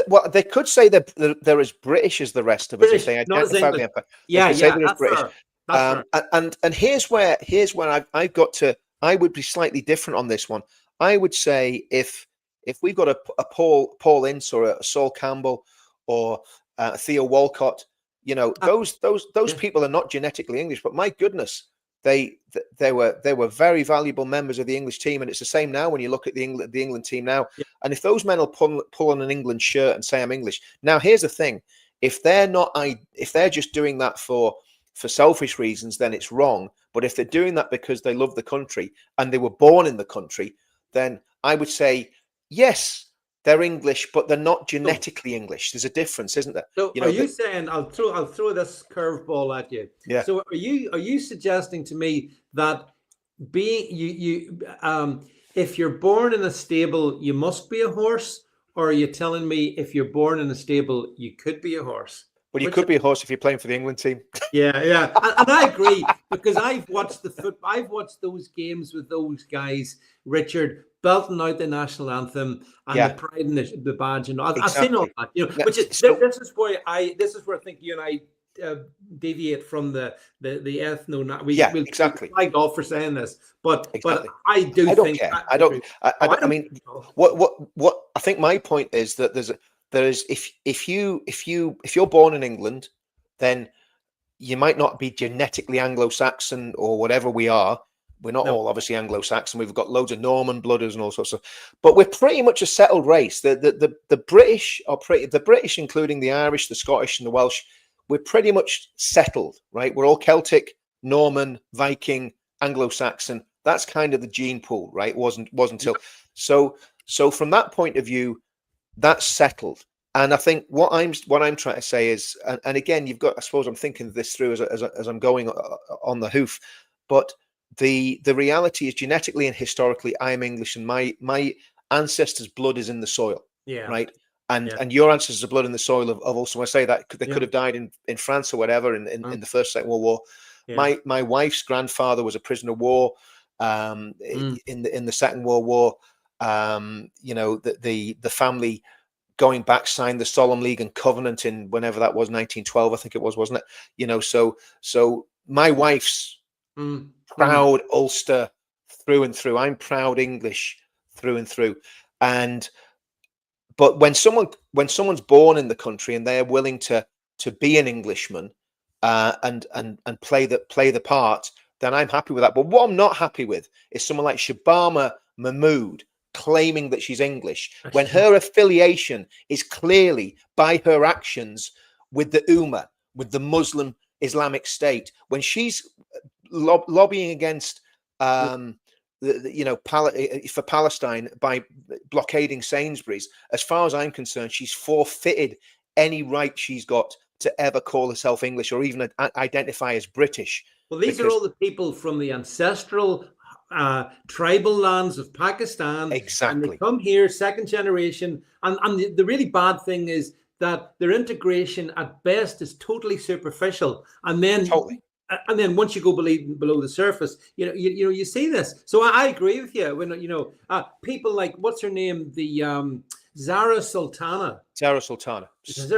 well, they could say that they're as British as the rest of us if they identify the empire. Yeah, say they're as British. Fair. That's fair. And here's where I've got to. I would be slightly different on this one. I would say if we've got a Paul Ince or a Saul Campbell or Theo Walcott, those people are not genetically English, but my goodness, they were very valuable members of the English team, and it's the same now when you look at the England team now. Yeah. And if those men will pull on an England shirt and say I'm English, now here's the thing: if they're just doing that for selfish reasons, then it's wrong. But if they're doing that because they love the country and they were born in the country, then I would say yes, they're English, but they're not genetically English. There's a difference, isn't there? So are you saying, I'll throw this curveball at you. Yeah. So are you suggesting to me that if you're born in a stable, you must be a horse, or are you telling me if you're born in a stable, you could be a horse? Well, you could be a horse if you're playing for the England team. Yeah, and I agree, because I've watched those games with those guys, Richard, belting out the national anthem and the pride and the badge, and I've seen all that. Which is this is where I think you and I deviate from the ethno. We'll exactly. flagged off for saying this, but I think don't care. I mean, what I think my point is that there's if you're born in England, then you might not be genetically Anglo-Saxon or whatever we are. We're not all obviously Anglo-Saxon. We've got loads of Norman blooders and all sorts of, but we're pretty much a settled race. The British are the British, including the Irish, the Scottish, and the Welsh. We're pretty much settled, right? We're all Celtic, Norman, Viking, Anglo-Saxon. That's kind of the gene pool, right? Wasn't until so from that point of view, that's settled. And I think what I'm trying to say is, and again, you've got, I suppose I'm thinking this through as I'm going on the hoof, but the reality is genetically and historically, I am English, and my ancestors' blood is in the soil, right? And your ancestors' blood in the soil of also, I say that they could have died in France or whatever in the First, Second World War. Yeah. My wife's grandfather was a prisoner of war in the Second World War. The family going back signed the Solemn League and Covenant in whenever that was, 1912, I think it was, wasn't it? So my wife's proud Ulster through and through. I'm proud English through and through. But when someone's born in the country and they're willing to be an Englishman and play the part, then I'm happy with that. But what I'm not happy with is someone like Shabama Mahmood claiming that she's English when her affiliation is clearly by her actions with the Ummah, with the Muslim Islamic State, when she's lobbying against for Palestine by blockading Sainsbury's. As far as I'm concerned, she's forfeited any right she's got to ever call herself English or even identify as British. Well, these are all the people from the ancestral tribal lands of Pakistan. Exactly. And they come here, second generation. And the really bad thing is that their integration at best is totally superficial. And then once you go below the surface, you see this. So I agree with you. When people like, what's her name, the Zara Sultana. Dreadful. I mean, she's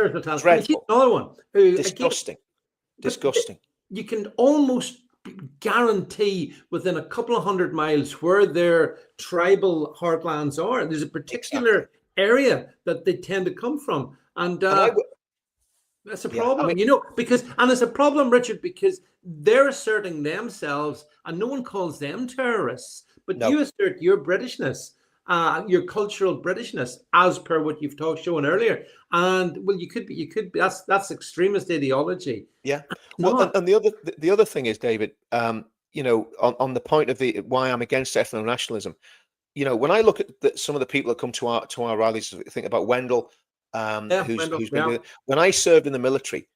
another one who disgusting. You can almost guarantee within a couple of 100 miles where their tribal heartlands are. There's a particular area that they tend to come from, and that's a problem. Because it's a problem, Richard, because they're asserting themselves, and no one calls them terrorists, but you assert your Britishness, your cultural Britishness, as per what you've shown earlier. And well, you could be. That's extremist ideology. Yeah. Well, Not. and the other thing is, David, you know, on the point of the why I'm against ethno nationalism, you know, when I look at some of the people that come to our rallies, think about Wendell, Yeah, Wendell, who's been yeah, doing it. When I served in the military,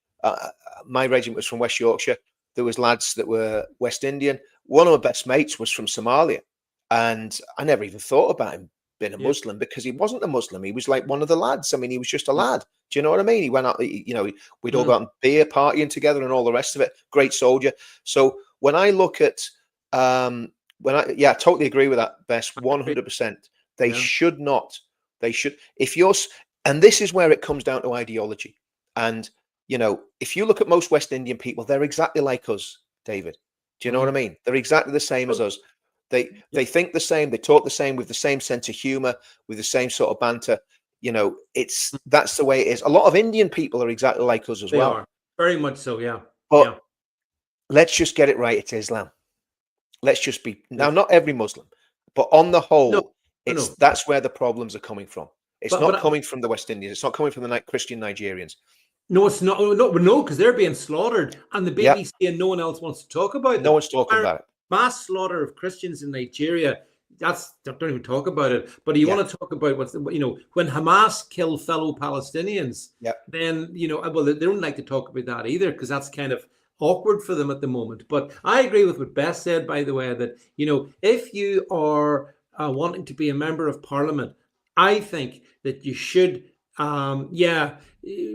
my regiment was from West Yorkshire. There was lads that were West Indian. One of my best mates was from Somalia, and I never even thought about him being a yeah, Muslim because he wasn't a Muslim. He was like one of the lads. I mean, he was just a mm, lad. Do you know what I mean? He went out, you know, we'd all mm, go out and beer partying together and all the rest of it. Great soldier. So when I look at I totally agree with that, Bess, I agree. 100%. They Yeah, should not. They should. If you're, and this is where it comes down to ideology. And you know, if you look at most West Indian people, they're exactly like us, David. Do you know what I mm. mean? They're exactly the same as Well, us. They yeah, they think the same. They talk the same with the same sense of humor, with the same sort of banter. You know, mm, that's the way it is. A lot of Indian people are exactly like us as they well. are very much so. Yeah, But yeah, let's just get it right. It's Islam. Let's just be yeah. now, not every Muslim, but on the No, whole, no. that's where the problems are coming from. It's But not but coming from the West Indians. It's not coming from the Christian Nigerians. no, it's not. No, because they're being slaughtered, and the Yeah, BBC and no one else wants to talk about no them. one's talking about it. Mass slaughter of Christians in Nigeria. That's don't even talk about it. But you Yeah, want to talk about when Hamas kill fellow Palestinians, yeah, then well they don't like to talk about that either because that's kind of awkward for them at the moment. But I agree with what Beth said, by the way, that if you are wanting to be a member of Parliament, I think that you should. Yeah,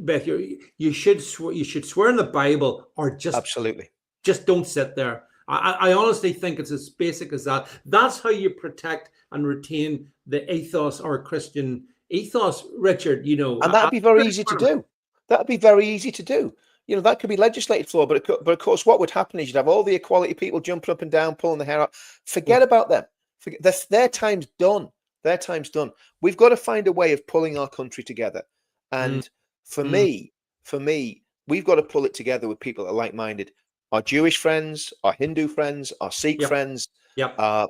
Beth, you should swear in the Bible or absolutely. just don't sit there. I honestly think it's as basic as that. That's how you protect and retain the ethos or Christian ethos, Richard. And that'd be very easy to do. That'd be very easy to do. You know, that could be legislated for, but of course, what would happen is you'd have all the equality people jumping up and down, pulling their hair out. Forget about them. Forget, their time's done. Their time's done. We've got to find a way of pulling our country together. Mm, And for mm, me, we've got to pull it together with people that are like-minded. Our Jewish friends, our Hindu friends, our Sikh yep, friends, yep. our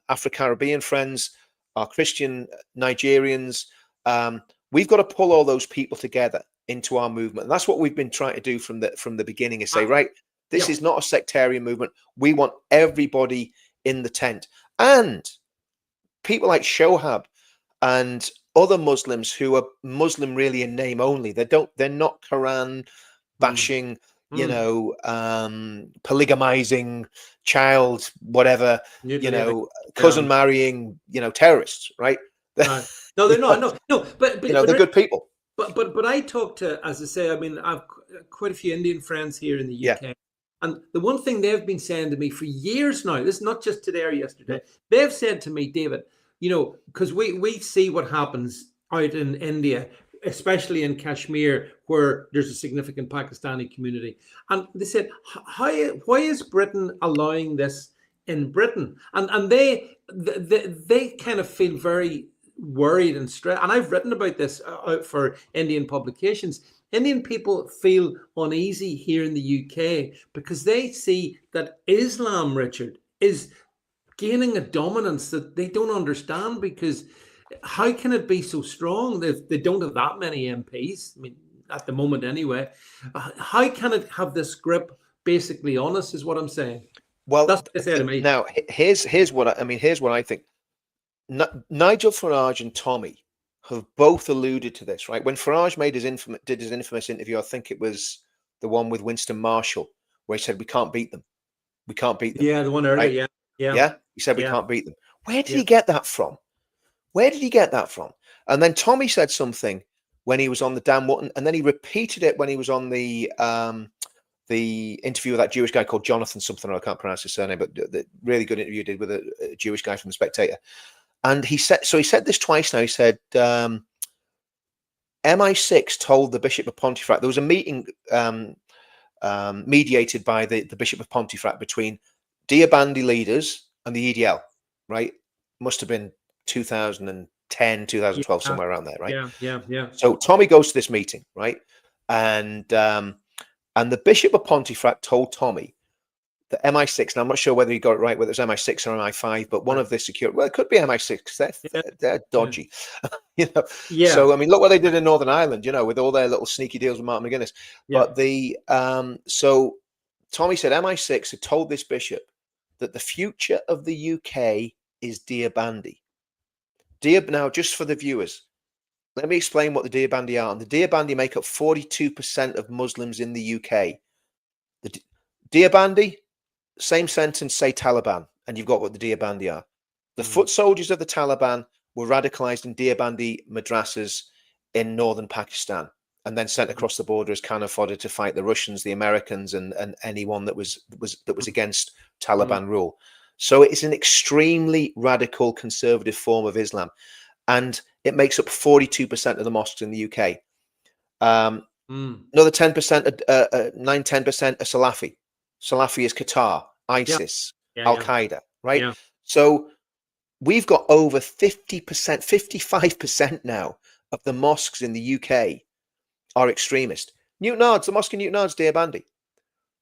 Afro-Caribbean friends, our Christian Nigerians. We've got to pull all those people together into our movement, and that's what we've been trying to do from the beginning. Is say, right, this Yep. is not a sectarian movement. We want everybody in the tent, and people like Shohab and other Muslims who are Muslim really in name only. They're not Quran Mm, bashing, mm. polygamizing, child, whatever, Mutilating. cousin Yeah. marrying, terrorists, right? No, they're not. No. But They're good people. But I talk to, as I say, I mean, I've quite a few Indian friends here in the Yeah. UK, and the one thing they've been saying to me for years now, this is not just today or Mm. yesterday, they've said to me, David, because we see what happens out in India, especially in Kashmir, where there's a significant Pakistani community, and they said, why is Britain allowing this in Britain? And they kind of feel very worried and stressed. And I've written about this out for Indian publications. Indian people feel uneasy here in the UK because they see that Islam, Richard, is gaining a dominance that they don't understand. Because how can it be so strong if they don't have that many MPs? I mean, at the moment anyway. How can it have this grip basically on us, is what I'm saying. Well, That's what they say to me. now here's what here's what I think. Nigel Farage and Tommy have both alluded to this, right? When Farage did his infamous interview, I think it was the one with Winston Marshall, where he said, "We can't beat them. We can't beat them." Yeah, the one earlier. Right? Yeah, yeah, Yeah, he said we yeah, can't beat them. Where did yeah. he get that from? Where did he get that from? And then Tommy said something when he was on the Dan Wootton, and then he repeated it when he was on the interview with that Jewish guy called Jonathan something, or I can't pronounce his surname, but the really good interview he did with a Jewish guy from the Spectator. And he said this twice now. He said MI6 told the Bishop of Pontefract, there was a meeting mediated by the Bishop of Pontefract between Diabandi leaders and the EDL, right? Must have been 2010, 2012, Yeah, somewhere around there, right? yeah. So Tommy goes to this meeting, right? And the Bishop of Pontefract told Tommy the MI6, and I'm not sure whether he got it right, whether it's MI6 or MI5, but one of the security, well, it could be MI6. They're dodgy, you know. Yeah. So I mean, look what they did in Northern Ireland, you know, with all their little sneaky deals with Martin McGuinness. Yeah. But so Tommy said MI6 had told this bishop that the future of the UK is Dear Bandy. Now, just for the viewers, let me explain what the Dear Bandy are. And the Dear Bandy make up 42% of Muslims in the UK. The Dear Bandy, same sentence, say Taliban, and you've got what the Dear Bandi are. The foot soldiers of the Taliban were radicalized in Dear Bandi madrasas in northern Pakistan and then sent across the border as cannon fodder to fight the Russians, the Americans, and anyone that was against Taliban rule. So it's an extremely radical conservative form of Islam, and it makes up 42% of the mosques in the UK. Another 10%, 9-10% are Salafi. Salafi is Qatar, ISIS, Al-Qaeda, right? Yeah. So we've got over 50%, 55% now of the mosques in the UK are extremist. Newton Ards, the mosque in Newton Ards, Dear Bandy.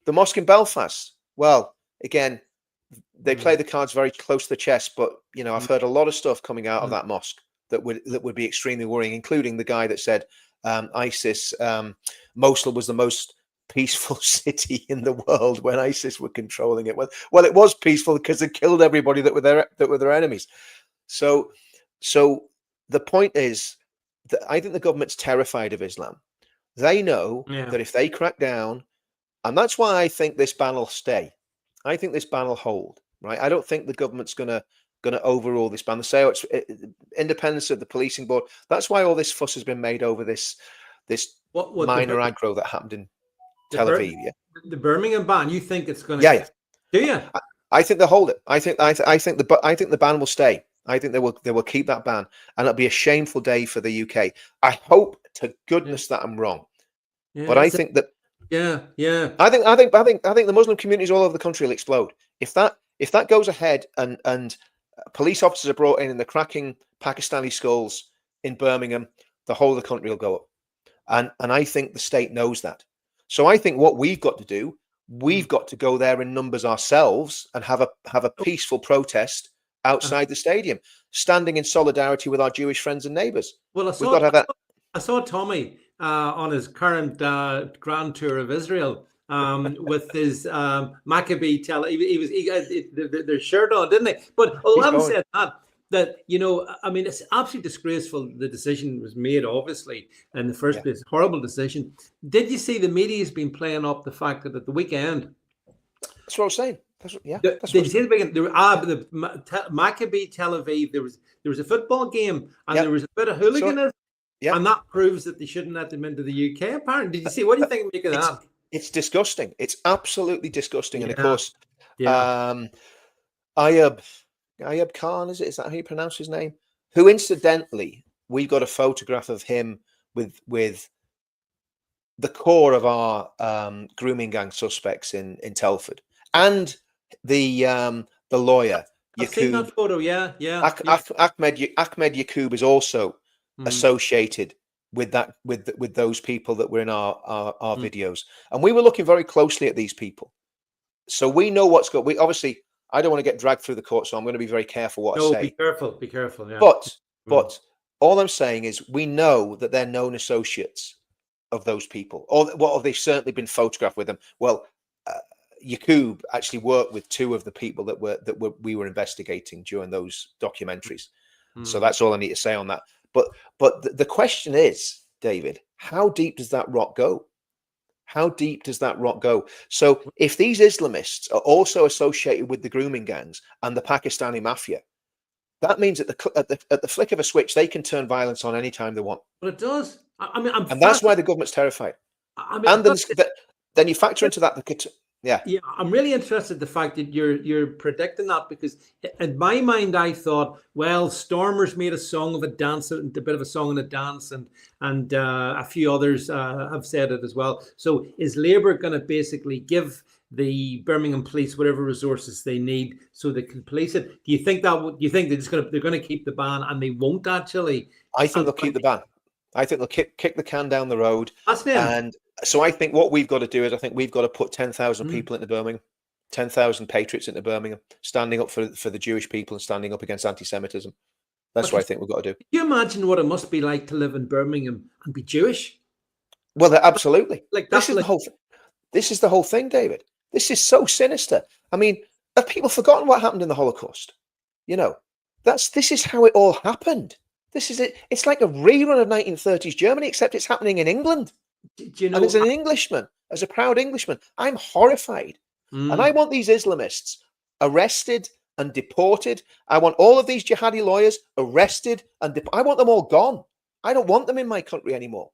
The mosque in Belfast, well, again, they play the cards very close to the chest, but you know, I've heard a lot of stuff coming out of that mosque that would be extremely worrying, including the guy that said ISIS, Mosul was the most peaceful city in the world when ISIS were controlling it. Well, it was peaceful because it killed everybody that were their enemies. So the point is that I think the government's terrified of Islam. They know that if they crack down, and that's why I think this ban will stay. I think this ban will hold. Right? I don't think the government's going to overrule this ban. They say it's independence of the policing board. That's why all this fuss has been made over this minor aggro that happened in Tel Aviv. The Birmingham ban. You think it's going to? Yeah. Do you? I think they'll hold it. I think the ban will stay. I think they will keep that ban, and it'll be a shameful day for the UK. I hope to goodness that I'm wrong, but I think that. Yeah. I think the Muslim communities all over the country will explode if that goes ahead, and police officers are brought in and they're cracking Pakistani skulls in Birmingham. The whole of the country will go up, and I think the state knows that. So I think what we've got to do, we've got to go there in numbers ourselves and have a peaceful protest outside the stadium, standing in solidarity with our Jewish friends and neighbours. Well, I saw Tommy on his current grand tour of Israel with his Maccabee he got their shirt on, didn't he? But having said that, you know, I mean, it's absolutely disgraceful. The decision was made, obviously, in the first place. Horrible decision. Did you see the media's been playing up the fact that at the weekend? That's what I was saying. Did you see the weekend? The Maccabee Tel Aviv. There was a football game, and there was a bit of hooliganism. Yeah. And that proves that they shouldn't let them into the UK, apparently. Did you see? What do you think of that? It's disgusting. It's absolutely disgusting. And of course, Ayub Khan, is that how you pronounce his name? Who, incidentally, we've got a photograph of him with the core of our grooming gang suspects in Telford, and the lawyer. I've seen that photo. Yeah. Ahmed Yaqub is also associated with that with those people that were in our videos, and we were looking very closely at these people, so we know what's got. We obviously, I don't want to get dragged through the court, so I'm going to be very careful what I say. Be careful. Yeah. But all I'm saying is we know that they're known associates of those people, or they've certainly been photographed with them. Well, Yaqub actually worked with two of the people that we were investigating during those documentaries. So that's all I need to say on that. But the question is, David, how deep does that rot go? How deep does that rot go? So if these Islamists are also associated with the grooming gangs and the Pakistani mafia, that means at the flick of a switch, they can turn violence on anytime they want. But it does. I mean, and that's why the government's terrified. And then you factor into that. Yeah, I'm really interested in the fact that you're predicting that, because in my mind I thought, well, Stormers made a song of a dance, a bit of a song and a dance, and a few others have said it as well. So is Labour going to basically give the Birmingham police whatever resources they need so they can police it? Do you think they're going to keep the ban and they won't actually? I think they'll keep the ban. I think they'll kick the can down the road. That's it. And so I think what we've got to do is I think we've got to put 10,000 people into Birmingham. 10,000 patriots into Birmingham, standing up for the Jewish people and standing up against anti-Semitism. That's what I think we've got to do. Can you imagine what it must be like to live in Birmingham and be Jewish? Well, absolutely. Like this is the whole thing. This is the whole thing, David. This is so sinister. I mean, have people forgotten what happened in the Holocaust? You know, this is how it all happened. This is it. It's like a rerun of 1930s Germany, except it's happening in England. Do you know, and as an Englishman, as a proud Englishman, I'm horrified. And I want these Islamists arrested and deported. I want all of these jihadi lawyers arrested and I want them all gone. I don't want them in my country anymore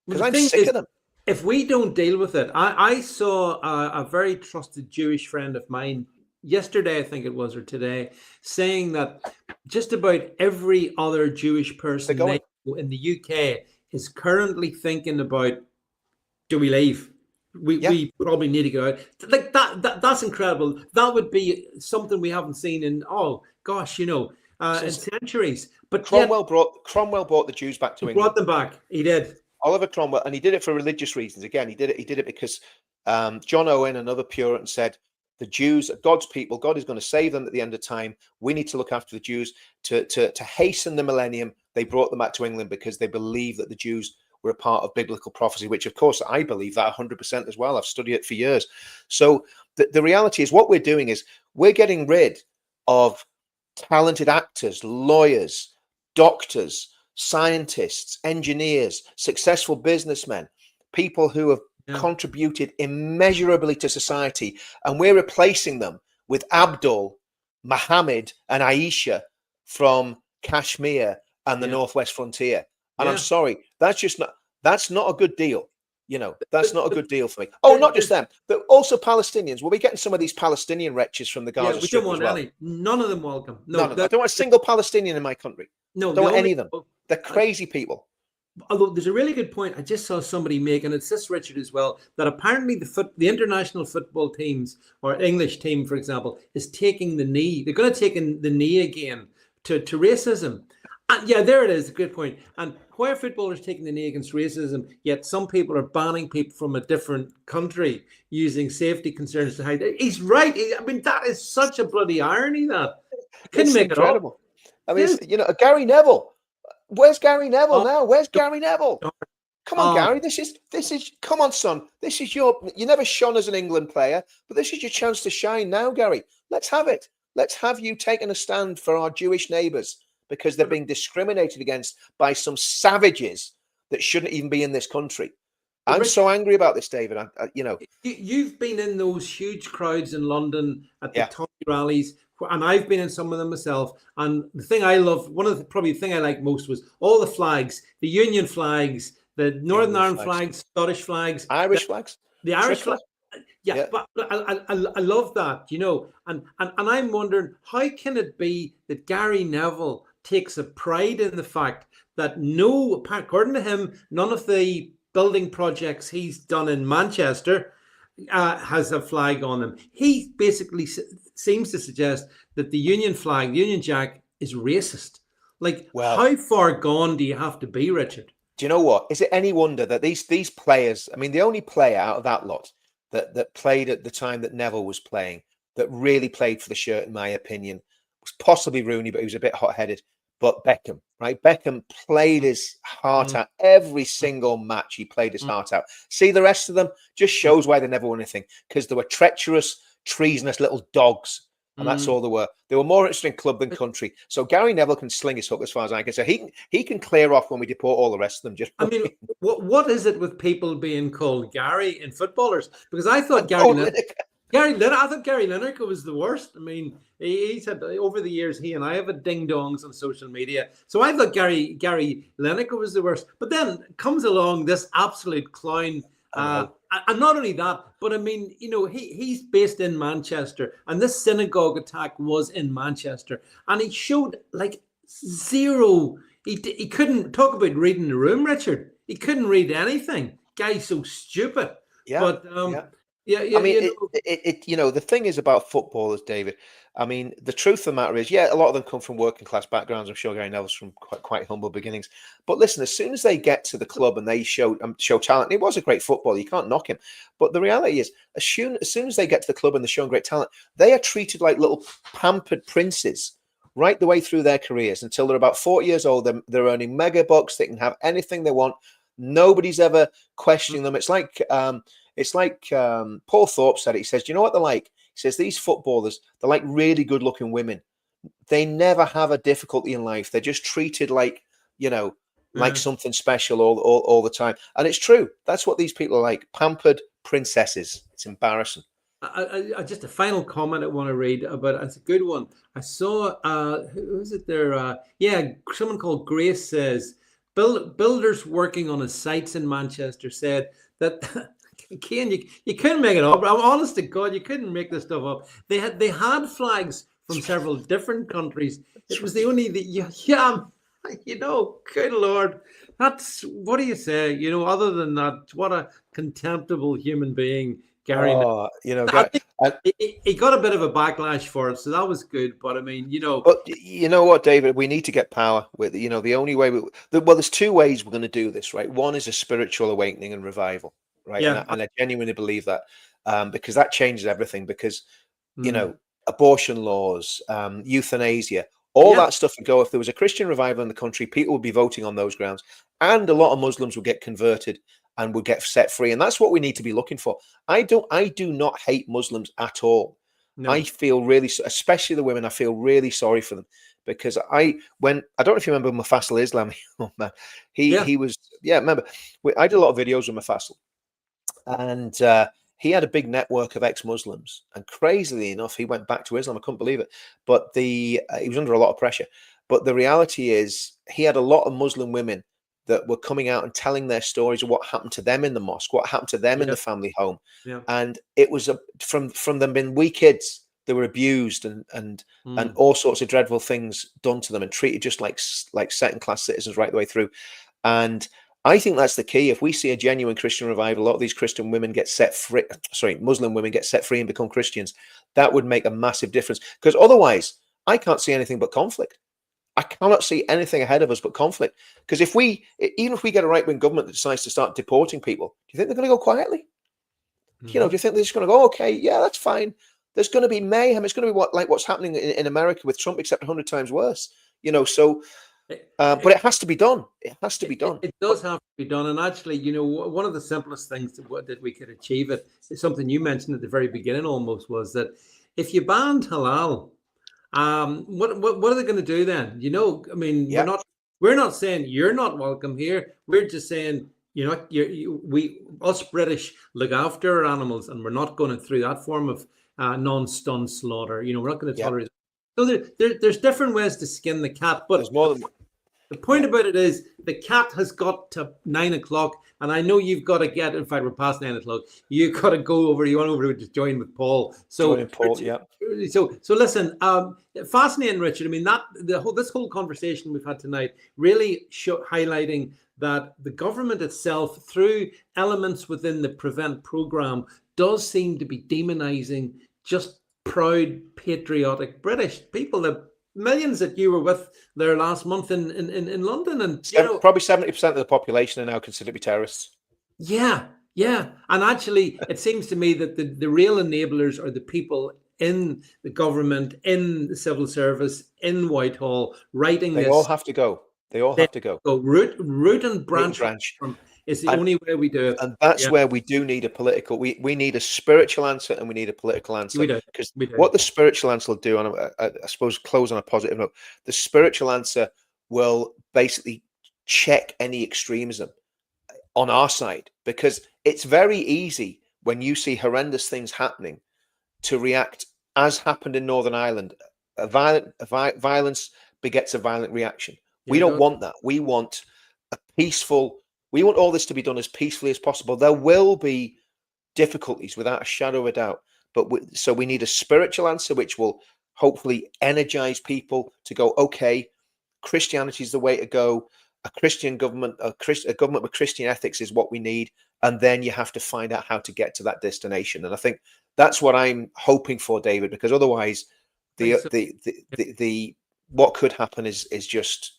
because I'm sick of them. If we don't deal with it, I saw a very trusted Jewish friend of mine yesterday, I think it was, or today, saying that just about every other Jewish person in the UK is currently thinking about, do we leave? We probably need to go out. Like that's incredible. That would be something we haven't seen in in centuries. But Cromwell brought the Jews back to England. Brought them back. He did. Oliver Cromwell, and he did it for religious reasons. Again, he did it because John Owen, another Puritan, said the Jews are God's people. God is going to save them at the end of time. We need to look after the Jews to hasten the millennium. They brought them back to England because they believed that the Jews were a part of biblical prophecy, which of course I believe that 100% as well. I've studied it for years. So the reality is what we're doing is we're getting rid of talented actors, lawyers, doctors, scientists, engineers, successful businessmen, people who have contributed immeasurably to society. And we're replacing them with Abdul, Muhammad and Aisha from Kashmir and the Northwest frontier. And I'm sorry, that's not a good deal. You know, that's not a good deal for me. Oh, not just them, but also Palestinians. We'll be getting some of these Palestinian wretches from the Gaza Strip. We don't want any. None of them welcome. No, I don't want a single Palestinian in my country. No, don't want any of them. They're crazy people. Although there's a really good point I just saw somebody make, and it's this, Richard, as well, that apparently the international football teams, or English team, for example, is taking the knee. They're going to take the knee again to racism. And there it is. A good point. And why are footballers taking the knee against racism, yet some people are banning people from a different country using safety concerns to hide? He's right. I mean, that is such a bloody irony that couldn't make incredible. It up. I mean, Gary Neville. Where's Gary Neville now? Where's Gary Neville? Come on, Gary. This is. Come on, son. This is you never shone as an England player, but this is your chance to shine now, Gary. Let's have it. Let's have you taking a stand for our Jewish neighbours, because they're being discriminated against by some savages that shouldn't even be in this country. I'm so angry about this, David. You've been in those huge crowds in London at the Tory rallies, and I've been in some of them myself. And the thing I love, probably the thing I like most was all the flags, the Union flags, the Northern Ireland flags, Scottish flags, Irish flags, the Irish flag. Yeah, but I love that, and I'm wondering, how can it be that Gary Neville takes a pride in the fact that according to him, none of the building projects he's done in Manchester has a flag on them. He basically seems to suggest that the Union flag, the Union Jack, is racist. Like, how far gone do you have to be, Richard? Do you know what? Is it any wonder that these players, I mean, the only player out of that lot that played at the time that Neville was playing, that really played for the shirt, in my opinion, was possibly Rooney, but he was a bit hot-headed. But Beckham, right? Beckham played his heart out. Every single match, he played his heart out. See, the rest of them just shows why they never won anything, because they were treacherous, treasonous little dogs. And that's all they were. They were more interested in club than country. So Gary Neville can sling his hook as far as I can say. He can clear off when we deport all the rest of them. Just what is it with people being called Gary in footballers? Because I thought Gary Lineker was the worst. I mean, he said over the years, he and I have a ding-dongs on social media. So I thought Gary Lineker was the worst. But then comes along this absolute clown. And not only that, but I mean, he's based in Manchester, and this synagogue attack was in Manchester, and he showed like zero. He couldn't talk about reading the room, Richard. He couldn't read anything. Guy's so stupid. Yeah, I yeah, mean, the thing is about footballers, David. I mean, the truth of the matter is, yeah, a lot of them come from working class backgrounds. I'm sure Gary Neville's from quite humble beginnings. But listen, as soon as they get to the club and they show talent, he was a great footballer. You can't knock him. But the reality is, as soon as they get to the club and they're showing great talent, they are treated like little pampered princes right the way through their careers until they're about 40 years old. They're earning mega bucks. They can have anything they want. Nobody's ever questioning them. It's like Paul Thorpe said it. He says, "Do you know what they're like?" He says, "These footballers, they're like really good-looking women. They never have a difficulty in life. They're just treated like yeah. something special all the time." And it's true. That's what these people are like, pampered princesses. It's embarrassing. Just a final comment I want to read about. It's a good one. I saw who is it there? Yeah, someone called Grace says builders working on his sites in Manchester said that Kane, you couldn't make it up. I'm honest to God, you couldn't make this stuff up. They had flags from several different countries. It was the only the yeah, good Lord. That's what do you say? Other than that, what a contemptible human being Gary. Oh, I think he got a bit of a backlash for it, so that was good. But I mean, but you know what, David? We need to get power with, the only way there's two ways we're going to do this, right? One is a spiritual awakening and revival, right? And yeah, I genuinely believe that, because that changes everything. Because mm, abortion laws, euthanasia, all yeah, that stuff would go. If there was a Christian revival in the country, people would be voting on those grounds, and a lot of Muslims would get converted and would get set free. And that's what we need to be looking for. I do not hate Muslims at all. I no, feel really, especially the women, I feel really sorry for them, because I don't know if you remember Mufassal Islam. Oh man, yeah, he was, yeah. Remember, I did a lot of videos with Mufassal, and he had a big network of ex-Muslims. And crazily enough, he went back to Islam. I couldn't believe it, but he was under a lot of pressure. But the reality is, he had a lot of Muslim women that were coming out and telling their stories of what happened to them in the mosque, what happened to them in yeah, the family home, yeah, and it was from them being wee kids. They were abused and mm, all sorts of dreadful things done to them and treated just like second class citizens right the way through. And I think that's the key. If we see a genuine Christian revival, a lot of these Christian women get set free, Muslim women get set free and become Christians, that would make a massive difference. Because otherwise, I can't see anything but conflict. I cannot see anything ahead of us but conflict. Because even if we get a right wing government that decides to start deporting people, do you think they're going to go quietly? Do hmm you think they're just going to go, okay, yeah, that's fine? There's going to be mayhem. It's going to be what's happening in America with Trump, except 100 times worse. So, but it has to be done. It has to be done. it does have to be done. And actually, one of the simplest things that we could achieve it is something you mentioned at the very beginning almost was that if you banned halal, what are they going to do then? I mean, we're Yeah, not we're not saying you're not welcome here. We're just saying, us British look after our animals, and we're not going through that form of non-stun slaughter. We're not going to yeah. tolerate it. So there's different ways to skin the cat, but There's more than the yeah. point about it is the cat has got to 9 o'clock, and I know you've got to get. In fact, we're past 9 o'clock. You've got to go over. You want over to join with Paul. So, Joining Paul. Richard, Yeah. so listen. Fascinating, Richard. I mean, this whole conversation we've had tonight really highlighting that the government itself, through elements within the Prevent program, does seem to be demonizing just proud, patriotic British people. The millions that you were with there last month in London, and Probably 70% of the population are now considered to be terrorists. yeah, yeah. And actually, it seems to me that the real enablers are the people in the government, in the civil service, in Whitehall, writing They all this. have to go. They all They have to go. go root and Root and branch branch. from is the And only way we do it. and that's Yeah, where we do need a political. We need a spiritual answer and we need a political answer. we do. Because We do. what the spiritual answer will do, and I suppose close on a positive note, the spiritual answer will basically check any extremism on our side, because it's very easy when you see horrendous things happening to react, as happened in Northern Ireland. Violence begets a violent reaction. Yeah, We it don't does. want that. We want a peaceful. We want all this to be done as peacefully as possible. There will be difficulties without a shadow of a doubt, but so we need a spiritual answer, which will hopefully energize people to go, okay, Christianity is the way to go. A Christian government, a government with Christian ethics is what we need. and then you have to find out how to get to that destination. And I think that's what I'm hoping for, David, because otherwise the what could happen is just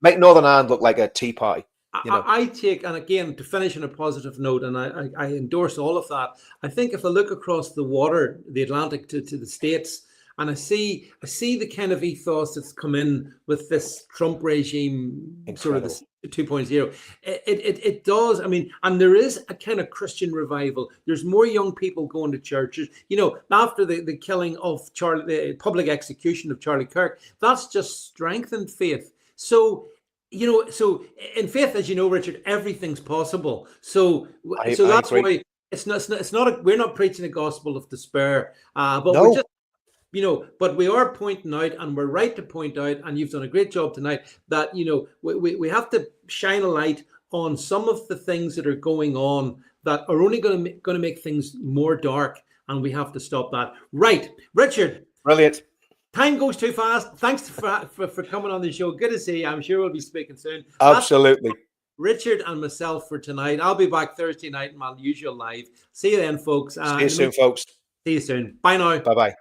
make Northern Ireland look like a tea pie. I take, and again, to finish on a positive note, and I endorse all of that. I think if I look across the water, the Atlantic to the States, and I see the kind of ethos that's come in with this Trump regime, sort of this 2.0. It does. I mean, and there is a kind of Christian revival. There's more young people going to churches. After the killing of the public execution of Charlie Kirk, that's just strengthened faith. So in faith, as you know, Richard, everything's possible. So that's why it's not we're not preaching a gospel of despair, but we're just, but we are pointing out, and we're right to point out, and you've done a great job tonight, that we have to shine a light on some of the things that are going on that are only going to make things more dark, and we have to stop that. Right, Richard. Brilliant. Time goes too fast. Thanks for coming on the show. Good to see you. I'm sure we'll be speaking soon. Absolutely. That's Richard and myself for tonight. I'll be back Thursday night in my usual live. See you then, folks. See you soon, folks. See you soon. Bye now. Bye-bye.